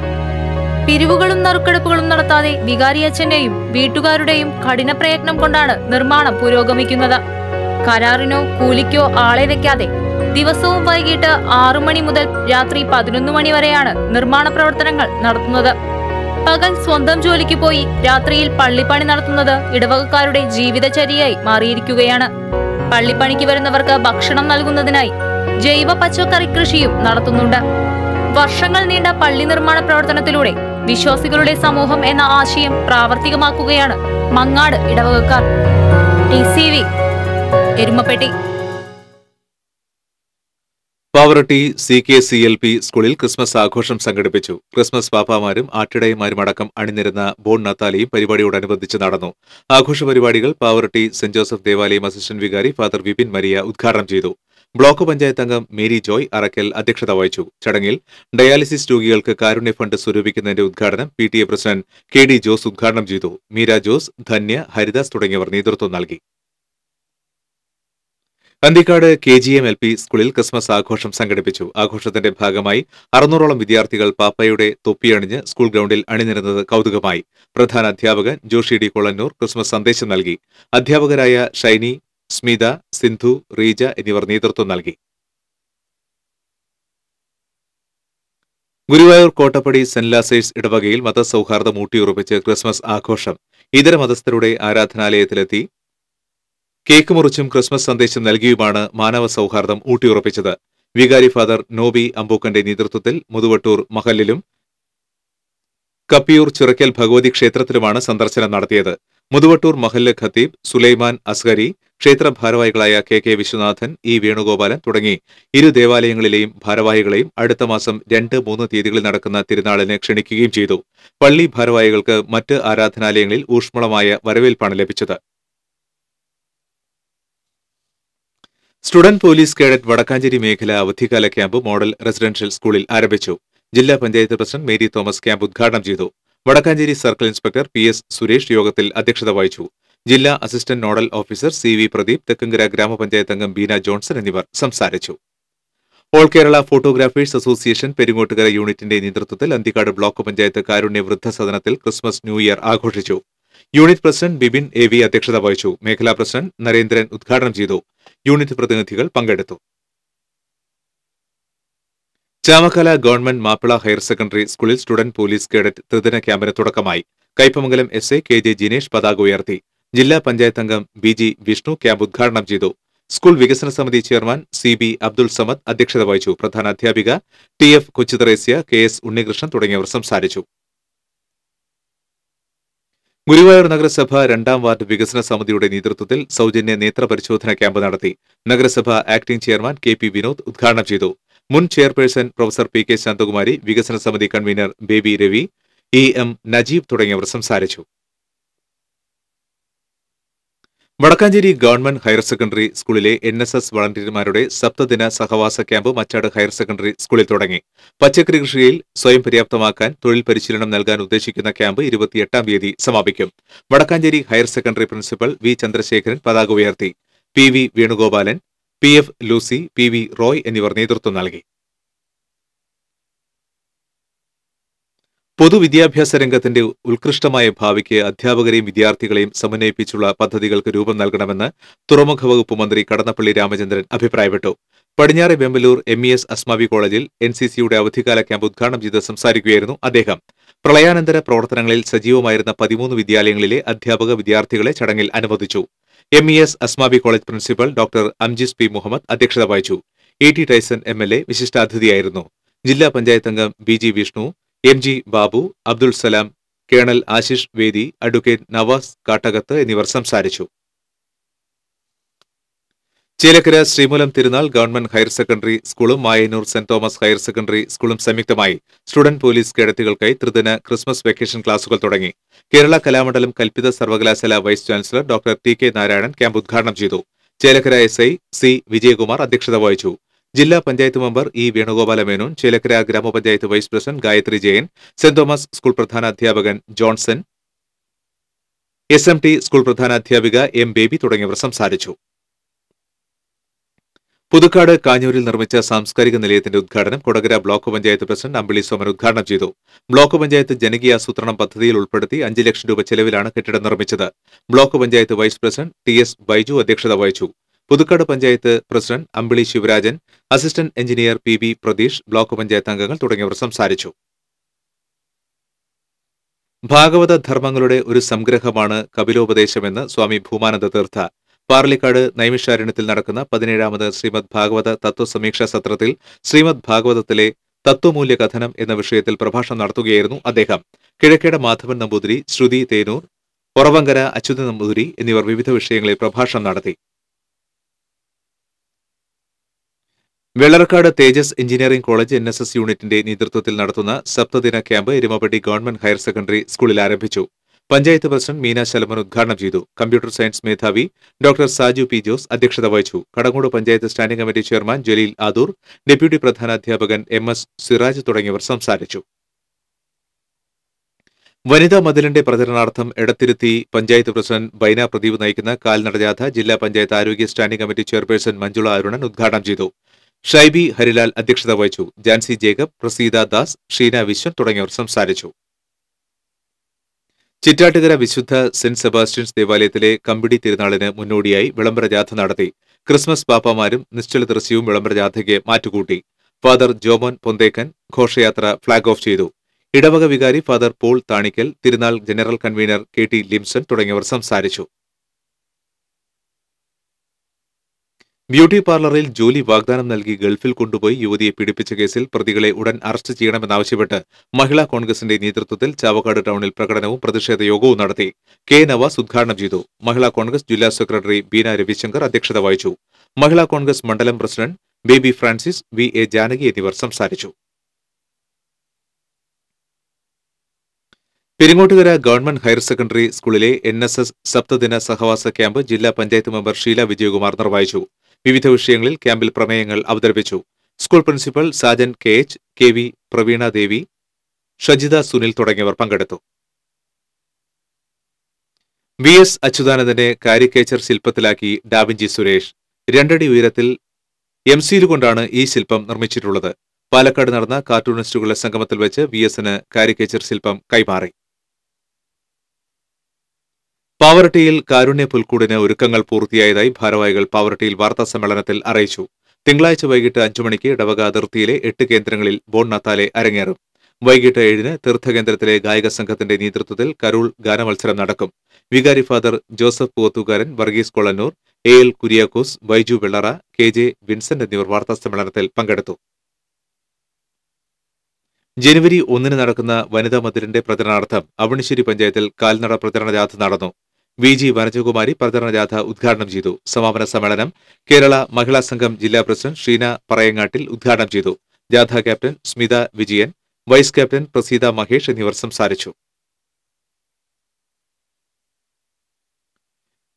പിരിവുകളും നറുക്കെടുപ്പുകളും നടത്താതെ വികാരിയച്ഛന്റെയും വീട്ടുകാരുടെയും കഠിന പ്രയത്നം കൊണ്ടാണ് നിർമ്മാണം പുരോഗമിക്കുന്നത്. കരാറിനോ കൂലിക്കോ ആളെ വെക്കാതെ ദിവസവും വൈകിട്ട് 6 മണി മുതൽ രാത്രി 11 മണി വരെയാണ് നിർമ്മാണ പ്രവർത്തനങ്ങൾ നടത്തുന്നത്. പകൽ സ്വന്തം ജോലിക്ക് പോയി രാത്രിയിൽ പള്ളിപ്പണി നടത്തുന്നത് ഇടവകക്കാരുടെ ജീവിതചര്യയായി മാറിയിരിക്കുകയാണ്. പള്ളിപ്പണിക്ക് വരുന്നവർക്ക് ഭക്ഷണം നൽകുന്നതിനായി ജൈവ പച്ചക്കറി കൃഷിയും നടത്തുന്നുണ്ട്. വർഷങ്ങൾ നീണ്ട പള്ളി നിർമ്മാണ പ്രവർത്തനത്തിലൂടെ വിശ്വാസികളുടെ സമൂഹം എന്ന ആശയം പ്രാവർത്തികമാക്കുകയാണ് മങ്ങാട് ഇടവകക്കാർ. TCV എരുമപ്പെട്ടി. പാവറട്ടി CKCLP സ്കൂളിൽ ക്രിസ്മസ് ആഘോഷം സംഘടിപ്പിച്ചു. ക്രിസ്മസ് പാപ്പാമാരും ആട്ടിടയന്മാരും അടക്കം അണിനിരുന്ന ബോൺ നത്താലിയും പരിപാടിയോടനുബന്ധിച്ച് നടന്നു. ആഘോഷ പരിപാടികൾ പാവറട്ടി സെന്റ് ജോസഫ് ദേവാലയം അസിസ്റ്റന്റ് വികാരി ഫാദർ വിപിൻ മരിയ ഉദ്ഘാടനം ചെയ്തു. ബ്ലോക്ക് പഞ്ചായത്ത് അംഗം മേരി ജോയ് അറക്കൽ അധ്യക്ഷത വഹിച്ചു. ചടങ്ങിൽ ഡയാലിസിസ് രോഗികൾക്ക് കാരുണ്യ ഫണ്ട് സ്വരൂപിക്കുന്നതിന്റെ ഉദ്ഘാടനം PTA പ്രസിഡന്റ് KD ജോസ് ഉദ്ഘാടനം ചെയ്തു. മീര ജോസ്, ധന്യ, ഹരിദാസ് തുടങ്ങിയവർ നേതൃത്വം നൽകി. അന്തിക്കാട് KGM LP സ്കൂളിൽ ക്രിസ്മസ് ആഘോഷം സംഘടിപ്പിച്ചു. ആഘോഷത്തിന്റെ ഭാഗമായി 600ഓളം വിദ്യാർത്ഥികൾ പാപ്പയുടെ തൊപ്പിയണിഞ്ഞ് സ്കൂൾ ഗ്രൌണ്ടിൽ അണിനിരുന്നത് കൌതുകമായി. പ്രധാന അധ്യാപകൻ ജോഷി D കൊളന്നൂർ ക്രിസ്മസ് സന്ദേശം നൽകി. അധ്യാപകരായ ഷൈനി, സ്മിത, സിന്ധു, റീജ എന്നിവർ നേതൃത്വം നൽകി. ഗുരുവായൂർ കോട്ടപ്പടി സെന്റ് ലാസേഴ്സ് ഇടവകയിൽ മതസൌഹാർദ്ദം ഊട്ടിയുറപ്പിച്ച് ക്രിസ്മസ് ആഘോഷം. ഇതര മതസ്ഥരുടെ ആരാധനാലയത്തിലെത്തി കേക്ക് മുറിച്ചും ക്രിസ്മസ് സന്ദേശം നൽകിയുമാണ് മാനവ സൌഹാർദ്ദം ഊട്ടിയുറപ്പിച്ചത്. വികാരി ഫാദർ നോബി അമ്പൂക്കന്റെ നേതൃത്വത്തിൽ മുതുവട്ടൂർ മഹലിലും കപ്പിയൂർ ചിറക്കൽ ഭഗവതി ക്ഷേത്രത്തിലുമാണ് സന്ദർശനം നടത്തിയത്. മുതുവട്ടൂർ മഹല്ല് ഖത്തീബ് സുലൈമാൻ അസ്ഗരി, ക്ഷേത്ര ഭാരവാഹികളായ KK വിശ്വനാഥൻ, E വേണുഗോപാലൻ തുടങ്ങി ഇരു ദേവാലയങ്ങളിലെയും ഭാരവാഹികളെയും അടുത്ത മാസം 2, 3 തീയതികളിൽ നടക്കുന്ന തിരുനാളിന് ക്ഷണിക്കുകയും ചെയ്തു. പള്ളി ഭാരവാഹികൾക്ക് മറ്റ് ആരാധനാലയങ്ങളിൽ ഊഷ്മളമായ വരവേൽപ്പാണ് ലഭിച്ചത്. സ്റ്റുഡന്റ് പോലീസ് കേഡറ്റ് വടക്കാഞ്ചേരി മേഖല അവധിക്കാല ക്യാമ്പ് മോഡൽ റെസിഡൻഷ്യൽ സ്കൂളിൽ ആരംഭിച്ചു. ജില്ലാ panchayat president Mary Thomas camp ഉദ്ഘാടനം ചെയ്തു. Vadakkanchery circle inspector PS Suresh യോഗത്തിൽ അധ്യക്ഷത വഹിച്ചു. ജില്ലാ assistant nodal officer CV Pradeep, Thekkankara ഗ്രാമപഞ്ചായത്ത് അംഗം ബീന ജോൺസൺ എന്നിവർ സംസാരിച്ചു. All Kerala photographers association Peringottukara യൂണിറ്റിന്റെ നേതൃത്വത്തിൽ അന്തിക്കാട് ബ്ലോക്ക് പഞ്ചായത്ത് കാരുണ്യ വൃദ്ധസദനത്തിൽ ക്രിസ്മസ് ന്യൂ ഇയർ ആഘോഷിച്ചു. യൂണിറ്റ് പ്രസിഡന്റ് ബിബിൻ AV അധ്യക്ഷത വഹിച്ചു. മേഖലാ പ്രസിഡന്റ് നരേന്ദ്രൻ ഉദ്ഘാടനം ചെയ്തു. യൂണിറ്റ് പ്രതിനിധികൾ പങ്കെടുത്തു. Chamakkala government Mappila higher secondary സ്കൂളിൽ സ്റ്റുഡന്റ് പോലീസ് കേഡറ്റ് ത്രിദിന ക്യാമ്പിന് തുടക്കമായി. കയ്പമംഗലം SA KJ ജിനേഷ് പതാക ഉയർത്തി. ജില്ലാ പഞ്ചായത്ത് അംഗം BG വിഷ്ണു ക്യാമ്പ് ഉദ്ഘാടനം ചെയ്തു. സ്കൂൾ വികസന സമിതി ചെയർമാൻ CB അബ്ദുൾ സമദ് അധ്യക്ഷത വഹിച്ചു. പ്രധാന അധ്യാപിക TF കൊച്ചുതറേസ്യ, KS ഉണ്ണികൃഷ്ണൻ തുടങ്ങിയവർ സംസാരിച്ചു. ഗുരുവായൂർ നഗരസഭ 2ാം വാർഡ് വികസന സമിതിയുടെ നേതൃത്വത്തിൽ സൌജന്യ നേത്ര പരിശോധന ക്യാമ്പ് നടത്തി. നഗരസഭ ആക്ടിംഗ് ചെയർമാൻ KP വിനോദ് ഉദ്ഘാടനം ചെയ്തു. മുൻ ചെയർപേഴ്സൺ പ്രൊഫസർ PK ശാന്തകുമാരി, വികസന സമിതി convener Baby Ravi, EM Najeeb തുടങ്ങിയവർ സംസാരിച്ചു. വടക്കാഞ്ചേരി ഗവൺമെന്റ് ഹയർ സെക്കൻഡറി സ്കൂളിലെ NSS വളണ്ടിയർമാരുടെ സപ്തദിന സഹവാസ ക്യാമ്പ് മച്ചാട് ഹയർ സെക്കൻഡറി സ്കൂളിൽ തുടങ്ങി. പച്ചക്കറി കൃഷിയിൽ സ്വയം പര്യാപ്തമാക്കാൻ തൊഴിൽ പരിശീലനം നൽകാൻ ഉദ്ദേശിക്കുന്ന ക്യാമ്പ് 28-ാം തീയതി സമാപിക്കും. Vadakkanchery higher secondary principal V Chandrasekharan പതാക ഉയർത്തി. PV Venugopalan, PF Lucy, PV Roy എന്നിവർ നേതൃത്വം നൽകി. പൊതുവിദ്യാഭ്യാസ രംഗത്തിന്റെ ഉത്കൃഷ്ടമായ ഭാവിക്ക് അധ്യാപകരെയും വിദ്യാർത്ഥികളെയും സമന്വയിപ്പിച്ചുള്ള പദ്ധതികൾക്ക് രൂപം നൽകണമെന്ന് തുറമുഖ വകുപ്പ് മന്ത്രി കടന്നപ്പള്ളി രാമചന്ദ്രൻ അഭിപ്രായപ്പെട്ടു. പടിഞ്ഞാറെ വെമ്പലൂർ MES അസ്മാവി കോളേജിൽ NCCയുടെ അവധിക്കാല ക്യാമ്പ് ഉദ്ഘാടനം ചെയ്ത് സംസാരിക്കുകയായിരുന്നു അദ്ദേഹം. പ്രളയാനന്തര പ്രവർത്തനങ്ങളിൽ സജീവമായിരുന്ന 13 വിദ്യാലയങ്ങളിലെ അധ്യാപക വിദ്യാർത്ഥികളെ ചടങ്ങിൽ അനുമോദിച്ചു. MES Asmabi college principal doctor Amjis P Muhammad അധ്യക്ഷത വഹിച്ചു. ET ടൈസൺ MLA വിശിഷ്ടാതിഥിയായിരുന്നു. ജില്ലാ പഞ്ചായത്ത് അംഗം BG Vishnu, MG Babu, Abdul Salam, colonel Ashish Vedi, advocate Nawaz Kattakath എന്നിവർ സംസാരിച്ചു. Chelakkara Sreemoolam Thirunal government higher secondary സ്കൂളും Mayannur saint Thomas higher secondary സ്കൂളും സംയുക്തമായി സ്റ്റുഡന്റ് പോലീസ് കേഡറ്റുകൾക്കായി ത്രിദിന ക്രിസ്മസ് വെക്കേഷൻ ക്ലാസുകൾ തുടങ്ങി. കേരള കലാമണ്ഡലം കൽപ്പിത സർവകലാശാല vice chancellor doctor TK Narayanan camp ഉദ്ഘാടനം ചെയ്തു. ചേലക്കര SI C വിജയകുമാർ അധ്യക്ഷത വഹിച്ചു. ജില്ലാ പഞ്ചായത്ത് മെമ്പർ E വേണുഗോപാല മേനോൻ, ചേലക്കര ഗ്രാമപഞ്ചായത്ത് vice president Gayathri Jayan, saint Thomas school പ്രധാന അധ്യാപകൻ ജോൺസൺ, SMT സ്കൂൾ പ്രധാന അധ്യാപിക M ബേബി തുടങ്ങിയവർ സംസാരിച്ചു. പുതുക്കാട് കാഞ്ഞൂരിൽ നിർമ്മിച്ച സാംസ്കാരിക നിലയത്തിന്റെ ഉദ്ഘാടനം കൊടകര ബ്ലോക്ക് പഞ്ചായത്ത് പ്രസിഡന്റ് അമ്പിളി സോമൻ ഉദ്ഘാടനം ചെയ്തു. ബ്ലോക്ക് പഞ്ചായത്ത് ജനകീയാസൂത്രണം പദ്ധതിയിൽ ഉൾപ്പെടുത്തി 5 ലക്ഷം രൂപ ചെലവിലാണ് കെട്ടിടം നിർമ്മിച്ചത്. Block panchayat vice president TS Baiju അധ്യക്ഷത വഹിച്ചു. Puthukkad panchayat president Ambili Sivarajan, assistant engineer PB Pratheesh, block panchayat അംഗങ്ങൾ തുടങ്ങിയവർ സംസാരിച്ചു. ഭാഗവത ധർമ്മങ്ങളുടെ ഒരു സംഗ്രഹമാണ് കപിലോപദേശമെന്ന് സ്വാമി ഭൂമാനന്ദ തീർത്ഥ. പാർലിക്കാട് നൈമിഷാരണ്യത്തിൽ നടക്കുന്ന 17ാമത് ശ്രീമദ് ഭാഗവത തത്വസമീക്ഷാ സത്രത്തിൽ ശ്രീമദ് ഭാഗവതത്തിലെ തത്വമൂല്യ കഥനം എന്ന വിഷയത്തിൽ പ്രഭാഷണം നടത്തുകയായിരുന്നു അദ്ദേഹം. കിഴക്കേട മാധവൻ നമ്പൂതിരി, ശ്രുതി തേനൂർ, ഒറവങ്കര അച്യുത നമ്പൂതിരി എന്നിവർ വിവിധ വിഷയങ്ങളിൽ പ്രഭാഷണം നടത്തി. Vellarakkad Tejas engineering college NSS യൂണിറ്റിന്റെ നേതൃത്വത്തിൽ നടത്തുന്ന സപ്തദിന camp Erumapetty government higher secondary സ്കൂളിൽ ആരംഭിച്ചു. പഞ്ചായത്ത് പ്രസിഡന്റ് മീന ശലമൻ ഉദ്ഘാടനം ചെയ്തു. കമ്പ്യൂട്ടർ സയൻസ് മേധാവി ഡോക്ടർ സാജു P. ജോസ് അധ്യക്ഷത വഹിച്ചു. Kadangode panchayat standing committee chairman Jaleel Adoor, deputy പ്രധാനാധ്യാപകൻ MS സിറാജ് തുടങ്ങിയവർ സംസാരിച്ചു. വനിതാ മതിലിന്റെ പ്രചരണാർത്ഥം എടത്തിരുത്തി പഞ്ചായത്ത് പ്രസിഡന്റ് ബൈന പ്രദീപ് നയിക്കുന്ന കാൽനടജാഥ ജില്ലാ പഞ്ചായത്ത് ആരോഗ്യ standing committee chairperson Manjula Arunan ഉദ്ഘാടനം ചെയ്തു. ഷൈബി ഹരിലാൽ അധ്യക്ഷത വഹിച്ചു. ജാൻസി ജേക്കബ്, പ്രസീത ദാസ്, ഷീന വിശ്വൻ തുടങ്ങിയവർ സംസാരിച്ചു. ചിറ്റാട്ടുകര വിശുദ്ധ സെന്റ് സെബാസ്റ്റ്യൻസ് ദേവാലയത്തിലെ കമ്പിടി തിരുനാളിന് മുന്നോടിയായി വിളംബര ജാഥ നടത്തി. ക്രിസ്മസ് പാപ്പാമാരും നിശ്ചല ദൃശ്യവും വിളംബര ജാഥയ്ക്ക് മാറ്റുകൂട്ടി. ഫാദർ ജോമോൻ പൊന്തേക്കൻ ഘോഷയാത്ര ഫ്ളാഗ് ഓഫ് ചെയ്തു. ഇടവക വികാരി ഫാദർ പോൾ താണിക്കൽ, തിരുനാൾ ജനറൽ കൺവീനർ KT ലിംസൺ തുടങ്ങിയവർ സംസാരിച്ചു. ബ്യൂട്ടി പാർലറിൽ ജോലി വാഗ്ദാനം നൽകി ഗൾഫിൽ കൊണ്ടുപോയി യുവതിയെ പീഡിപ്പിച്ച കേസിൽ പ്രതികളെ ഉടൻ അറസ്റ്റ് ചെയ്യണമെന്നാവശ്യപ്പെട്ട് മഹിളാ കോൺഗ്രസിന്റെ നേതൃത്വത്തിൽ ചാവക്കാട് ടൌണിൽ പ്രകടനവും പ്രതിഷേധ യോഗവും നടത്തി. K. നവാസ് ഉദ്ഘാടനം ചെയ്തു. മഹിളാ കോൺഗ്രസ് ജില്ലാ സെക്രട്ടറി ബീന രവിശങ്കർ അധ്യക്ഷത വഹിച്ചു. മഹിളാ കോൺഗ്രസ് മണ്ഡലം president baby Francis, VA Janaki എന്നിവർ സംസാരിച്ചു. പെരിങ്ങോട്ടുകര ഗവൺമെന്റ് ഹയർ സെക്കൻഡറി സ്കൂളിലെ NSS സപ്തദിന സഹവാസ ക്യാമ്പ് ജില്ലാ പഞ്ചായത്ത് മെമ്പർ ഷീല വിജയകുമാർ നിർവഹിച്ചു. വിവിധ വിഷയങ്ങളിൽ ക്യാമ്പിൽ പ്രമേയങ്ങൾ അവതരിപ്പിച്ചു. School principal Sajan KH, KV Praveena Devi, Shajitha Sunil തുടങ്ങിയവർ പങ്കെടുത്തു. VS അച്യുതാനന്ദനെ കാരിക്കേച്ചർ ശില്പത്തിലാക്കി ഡാവിഞ്ചി സുരേഷ്. 2 അടി ഉയരത്തിൽ MCL കൊണ്ടാണ് ഈ ശില്പം നിർമ്മിച്ചിട്ടുള്ളത്. പാലക്കാട് നടന്ന കാർട്ടൂണിസ്റ്റുകളുടെ സംഗമത്തിൽ വെച്ച് VSന് കാരിക്കേച്ചർ ശില്പം കൈമാറി. പാവറട്ടിയിൽ കാരുണ്യ പുൽക്കൂടിന് ഒരുക്കങ്ങൾ പൂർത്തിയായതായി ഭാരവാഹികൾ പാവറട്ടിയിൽ വാർത്താസമ്മേളനത്തിൽ അറിയിച്ചു. തിങ്കളാഴ്ച വൈകിട്ട് 5 മണിക്ക് ഇടവക അതിർത്തിയിലെ 8 കേന്ദ്രങ്ങളിൽ ബോൺ നത്താലെ അരങ്ങേറും. വൈകിട്ട് 7-ന് തീർത്ഥകേന്ദ്രത്തിലെ ഗായക സംഘത്തിന്റെ നേതൃത്വത്തിൽ കരോൾ ഗാനമത്സരം നടക്കും. വികാരി father Joseph Poovathukaran, Varghese Kolannur, AL Kuriakose, Baiju Vellara, KJ Vincent എന്നിവർ വാർത്താസമ്മേളനത്തിൽ പങ്കെടുത്തു. ജനുവരി 1-ന് നടക്കുന്ന വനിതാ മതിലിന്റെ പ്രചരണാർത്ഥം അവണിശ്ശേരി പഞ്ചായത്തിൽ കാൽനട പ്രചരണ ജാഥ നടന്നു. VG വനജകുമാരി പ്രചരണ ജാഥ ഉദ്ഘാടനം ചെയ്തു. സമാപന സമ്മേളനം കേരള മഹിളാ സംഘം ജില്ലാ പ്രസിഡന്റ് ഷീന പറയങ്ങാട്ടിൽ ഉദ്ഘാടനം ചെയ്തു. ജാഥ captain Smitha Vijayan, vice captain Praseetha Mahesh എന്നിവർ സംസാരിച്ചു.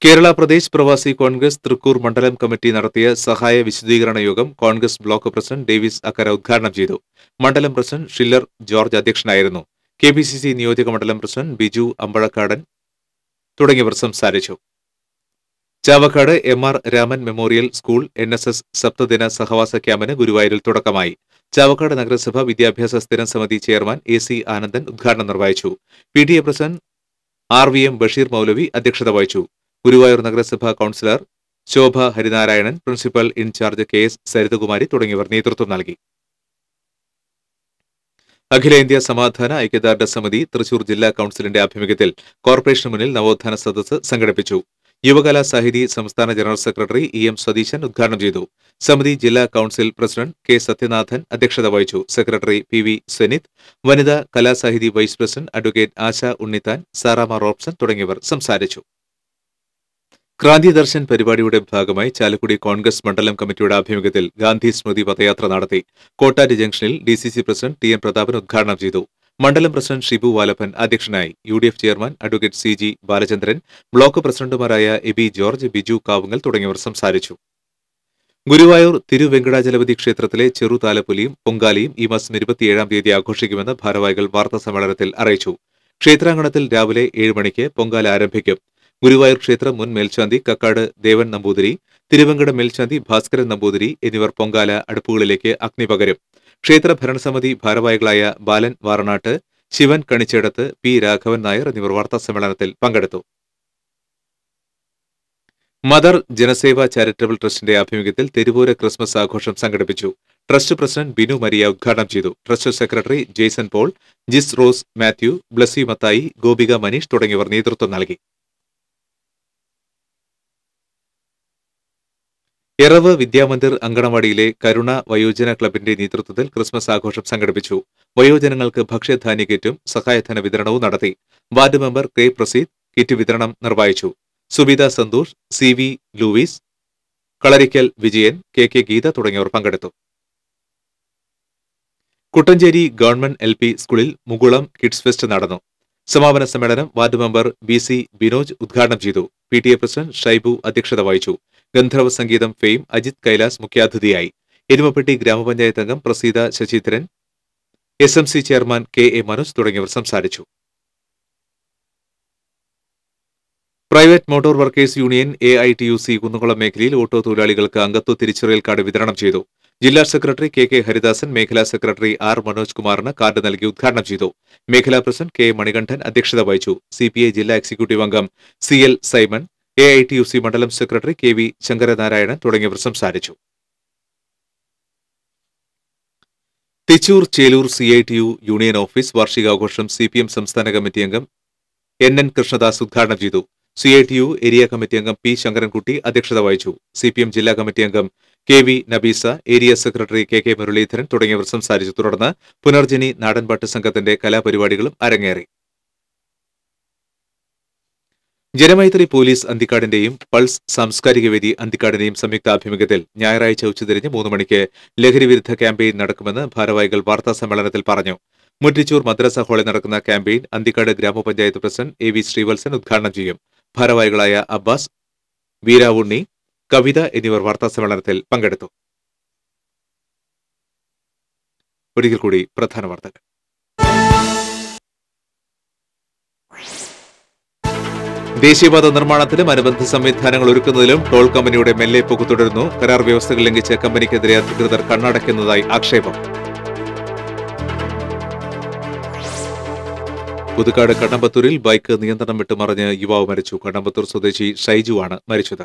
കേരള പ്രദേശ് പ്രവാസി കോൺഗ്രസ് തൃക്കൂർ മണ്ഡലം കമ്മിറ്റി നടത്തിയ സഹായ വിശദീകരണ യോഗം കോൺഗ്രസ് ബ്ലോക്ക് പ്രസിഡന്റ് ഡേവിസ് അക്കര ഉദ്ഘാടനം ചെയ്തു. മണ്ഡലം പ്രസിഡന്റ് ഷില്ലർ ജോർജ് അധ്യക്ഷനായിരുന്നു. KPCC നിയോജക മണ്ഡലം പ്രസിഡന്റ് ബിജു അമ്പഴക്കാടൻ തുടങ്ങിയവർ സംസാരിച്ചു. Chavakkad MR Raman memorial school NSS സപ്തദിന സഹവാസ ക്യാമ്പിന് ഗുരുവായൂരിൽ തുടക്കമായി. ചാവക്കാട് നഗരസഭ വിദ്യാഭ്യാസ സ്ഥിരം സമിതി ചെയർമാൻ AC ആനന്ദൻ ഉദ്ഘാടനം നിർവഹിച്ചു. PTA പ്രസിഡന്റ് RVM ബഷീർ മൗലവി അധ്യക്ഷത വഹിച്ചു. ഗുരുവായൂർ നഗരസഭാ കൌൺസിലർ ശോഭ Harinarayanan, principal in charge KS Saritha Kumari തുടങ്ങിയവർ നേതൃത്വം നൽകി. അഖിലേന്ത്യാ സമാധാന ഐക്യദാർഢ്യ സമിതി തൃശൂർ ജില്ലാ കൌൺസിലിന്റെ ആഭിമുഖ്യത്തിൽ കോർപ്പറേഷന് മുന്നിൽ നവോത്ഥാന സദസ്സ് സംഘടിപ്പിച്ചു. യുവകലാ സാഹിതി സംസ്ഥാന ജനറൽ സെക്രട്ടറി EM സതീശൻ ഉദ്ഘാടനം ചെയ്തു. സമിതി ജില്ലാ കൌൺസിൽ പ്രസിഡന്റ് K സത്യനാഥൻ അധ്യക്ഷത വഹിച്ചു. സെക്രട്ടറി PV സെനിത്, വനിതാ കലാസാഹിതി വൈസ് പ്രസിഡന്റ് അഡ്വക്കേറ്റ് ആശ ഉണ്ണിത്താൻ, സാറാമ റോബ്സൺ തുടങ്ങിയവർ സംസാരിച്ചു. ക്രാന്തി ദർശൻ പരിപാടിയുടെ ഭാഗമായി ചാലക്കുടി കോൺഗ്രസ് മണ്ഡലം കമ്മിറ്റിയുടെ ആഭിമുഖ്യത്തിൽ ഗാന്ധി സ്മൃതി പദയാത്ര നടത്തി. കോട്ടാരി ജംഗ്ഷനിൽ DCC പ്രസിഡന്റ് TN പ്രതാപൻ ഉദ്ഘാടനം ചെയ്തു. മണ്ഡലം പ്രസിഡന്റ് ഷിബു വാലപ്പൻ അധ്യക്ഷനായി. UDF chairman advocate CG Balachandran, block പ്രസിഡന്റുമാരായ എബി ജോർജ്, ബിജു കാവുങ്ങൽ തുടങ്ങിയവർ സംസാരിച്ചു. ഗുരുവായൂർ തിരുവെങ്കടാചലപതി ക്ഷേത്രത്തിലെ ചെറുതാലപ്പൊലിയും പൊങ്കാലയും ഈ മാസം 27-ാം തീയതി ആഘോഷിക്കുമെന്ന് ഭാരവാഹികൾ വാർത്താസമ്മേളനത്തിൽ അറിയിച്ചു. ക്ഷേത്രാങ്കണത്തിൽ രാവിലെ 7 മണിക്ക് പൊങ്കാല ആരംഭിക്കും. ഗുരുവായൂർ ക്ഷേത്രം മുൻ മേൽശാന്തി കക്കാട് ദേവൻ നമ്പൂതിരി, തിരുവങ്കട മേൽശാന്തി ഭാസ്കരൻ നമ്പൂതിരി എന്നിവർ പൊങ്കാല അടുപ്പുകളിലേക്ക് അഗ്നി പകരും. ക്ഷേത്ര ഭരണസമിതി ഭാരവാഹികളായ ബാലൻ വാറനാട്ട്, ശിവൻ കണിച്ചേടത്ത്, പി രാഘവൻ നായർ എന്നിവർ വാർത്താസമ്മേളനത്തിൽ പങ്കെടുത്തു. മദർ ജനസേവ ചാരിറ്റബിൾ ട്രസ്റ്റിന്റെ ആഭിമുഖ്യത്തിൽ തെരുവോര ക്രിസ്മസ് ആഘോഷം സംഘടിപ്പിച്ചു. ട്രസ്റ്റ് പ്രസിഡന്റ് ബിനു മരിയ ഉദ്ഘാടനം ചെയ്തു. Trust secretary Jason Paul, Jis Rose Mathew, Blessy Mathai, Gopika Maneesh തുടങ്ങിയവർ നേതൃത്വം നൽകി. എറവ് വിദ്യാമന്ദിർ അങ്കണവാടിയിലെ കരുണ വയോജന ക്ലബിന്റെ നേതൃത്വത്തിൽ ക്രിസ്മസ് ആഘോഷം സംഘടിപ്പിച്ചു. വയോജനങ്ങൾക്ക് ഭക്ഷ്യധാന്യ കിറ്റും സഹായധന വിതരണവും നടത്തി. Ward member K Praseed kit വിതരണം നിർവഹിച്ചു. Subitha Santhosh, C V Louis, Kalarikkal Vijayan, K K Geetha തുടങ്ങിയവർ പങ്കെടുത്തു. കുട്ടഞ്ചേരി ഗവൺമെന്റ് LP സ്കൂളിൽ മുകുളം കിഡ്സ് ഫെസ്റ്റ് നടന്നു. സമാപന സമ്മേളനം വാർഡ് മെമ്പർ BC ബിനോജ് ഉദ്ഘാടനം ചെയ്തു. PTA പ്രസിഡന്റ് ഷൈബു അധ്യക്ഷത വഹിച്ചു. ഗന്ധർവ സംഗീതം ഫെയിം അജിത് കൈലാസ് മുഖ്യാതിഥിയായി. എരുമപ്പെട്ടി ഗ്രാമപഞ്ചായത്ത് അംഗം Praseetha Sasidharan, SMC chairman KA Manoj തുടങ്ങിയവർ സംസാരിച്ചു. Private motor workers union AITUC Kunnamkulam മേഖലയിൽ ഓട്ടോ തൊഴിലാളികൾക്ക് അംഗത്വ തിരിച്ചറിയൽ കാർഡ് വിതരണം ചെയ്തു. ജില്ലാ സെക്രട്ടറി KK ഹരിദാസൻ മേഖലാ സെക്രട്ടറി R മനോജ് കുമാറിന് കാർഡ് നൽകി ഉദ്ഘാടനം ചെയ്തു. മേഖലാ പ്രസിഡന്റ് K മണികണ്ഠൻ അധ്യക്ഷത വഹിച്ചു. CPI ജില്ലാ എക്സിക്യൂട്ടീവ് അംഗം CL സൈമൺ, AITUC മണ്ഡലം സെക്രട്ടറി KV ശങ്കരനാരായണൻ തുടങ്ങിയവർ സംസാരിച്ചു. Thichur Chelur CITU union office വാർഷികാഘോഷം CPM സംസ്ഥാന കമ്മിറ്റി അംഗം NN കൃഷ്ണദാസ് ഉദ്ഘാടനം ചെയ്തു. CITU ഏരിയ കമ്മിറ്റി അംഗം P ശങ്കരൻകുട്ടി അധ്യക്ഷത വഹിച്ചു. CPM ജില്ലാ കമ്മിറ്റി അംഗം KV Nabeesa, area secretary KK Muraleedharan തുടങ്ങിയവർ സംസാരിച്ചു. തുടർന്ന് പുനർജനി നാടൻപാട്ട് സംഘത്തിന്റെ കലാപരിപാടികളും അരങ്ങേറി. ജനമൈത്രി പോലീസ് അന്തിക്കാടിന്റെയും പൾസ് സാംസ്കാരിക വേദി അന്തിക്കാടിന്റെയും സംയുക്താഭിമുഖ്യത്തിൽ ഞായറാഴ്ച ഉച്ചതിരിഞ്ഞ് 3 മണിക്ക് ലഹരിവിരുദ്ധ ക്യാമ്പയിൻ നടക്കുമെന്ന് ഭാരവാഹികൾ വാർത്താസമ്മേളനത്തിൽ പറഞ്ഞു. മുറ്റിച്ചൂർ മദ്രസ ഹാളിൽ നടക്കുന്ന ക്യാമ്പയിൻ അന്തിക്കാട് ഗ്രാമപഞ്ചായത്ത് പ്രസിഡന്റ് AV ശ്രീവത്സൻ ഉദ്ഘാടനം ചെയ്യും. ഭാരവാഹികളായ അബ്ബാസ്, വീരാവുണ്ണി, കവിത എന്നിവർ വാർത്താസമ്മേളനത്തിൽ പങ്കെടുത്തു. ഒരിക്കൽ കൂടി പ്രധാന വാർത്തകൾ. ദേശീയപാത നിർമ്മാണത്തിലും അനുബന്ധ സംവിധാനങ്ങൾ ഒരുക്കുന്നതിലും ടോൾ കമ്പനിയുടെ മെല്ലെപ്പോക്ക് തുടരുന്നു. കരാർ വ്യവസ്ഥകൾ ലംഘിച്ച് കമ്പനിക്കെതിരെ അധികൃതർ കണ്ണടയ്ക്കുന്നതായി ആക്ഷേപം. പുതുക്കാട് കണ്ണമ്പത്തൂരിൽ ബൈക്ക് നിയന്ത്രണം വിട്ട് മറിഞ്ഞ് യുവാവ് മരിച്ചു. കണ്ണമ്പത്തൂർ സ്വദേശി ഷൈജുവാണ് മരിച്ചത്.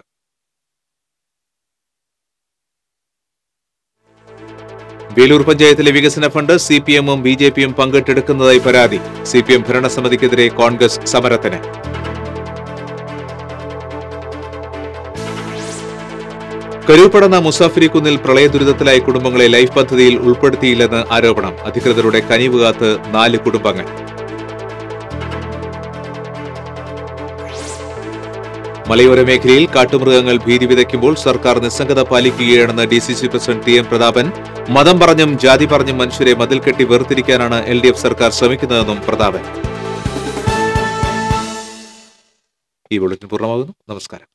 വേലൂർ പഞ്ചായത്തിലെ വികസന ഫണ്ട് CPM-ഉം BJP-യും പങ്കിട്ടെടുക്കുന്നതായി പരാതി. CPM ഭരണസമിതിക്കെതിരെ കോൺഗ്രസ് സമരത്തിന്. കരൂപ്പടന്ന മുസാഫിരിക്കുന്നിൽ പ്രളയദുരിതത്തിലായ കുടുംബങ്ങളെ ലൈഫ് പദ്ധതിയിൽ ഉൾപ്പെടുത്തിയില്ലെന്ന് ആരോപണം. അധികൃതരുടെ കനിവ് കാത്ത് 4 കുടുംബങ്ങൾ. മലയോര മേഖലയിൽ കാട്ടുമൃഗങ്ങൾ ഭീതി വിതയ്ക്കുമ്പോൾ സർക്കാർ നിസ്സംഗത പാലിക്കുകയാണെന്ന് DCC പ്രസിഡന്റ് TM പ്രതാപൻ. മതം പറഞ്ഞും ജാതി പറഞ്ഞും മനുഷ്യരെ മതിൽ കെട്ടി വേർതിരിക്കാനാണ് LDF സർക്കാർ ശ്രമിക്കുന്നതെന്നും പ്രതാപൻ. ഈ ബുള്ളറ്റിൻ പൂർണ്ണമാകുന്നു. നമസ്കാരം.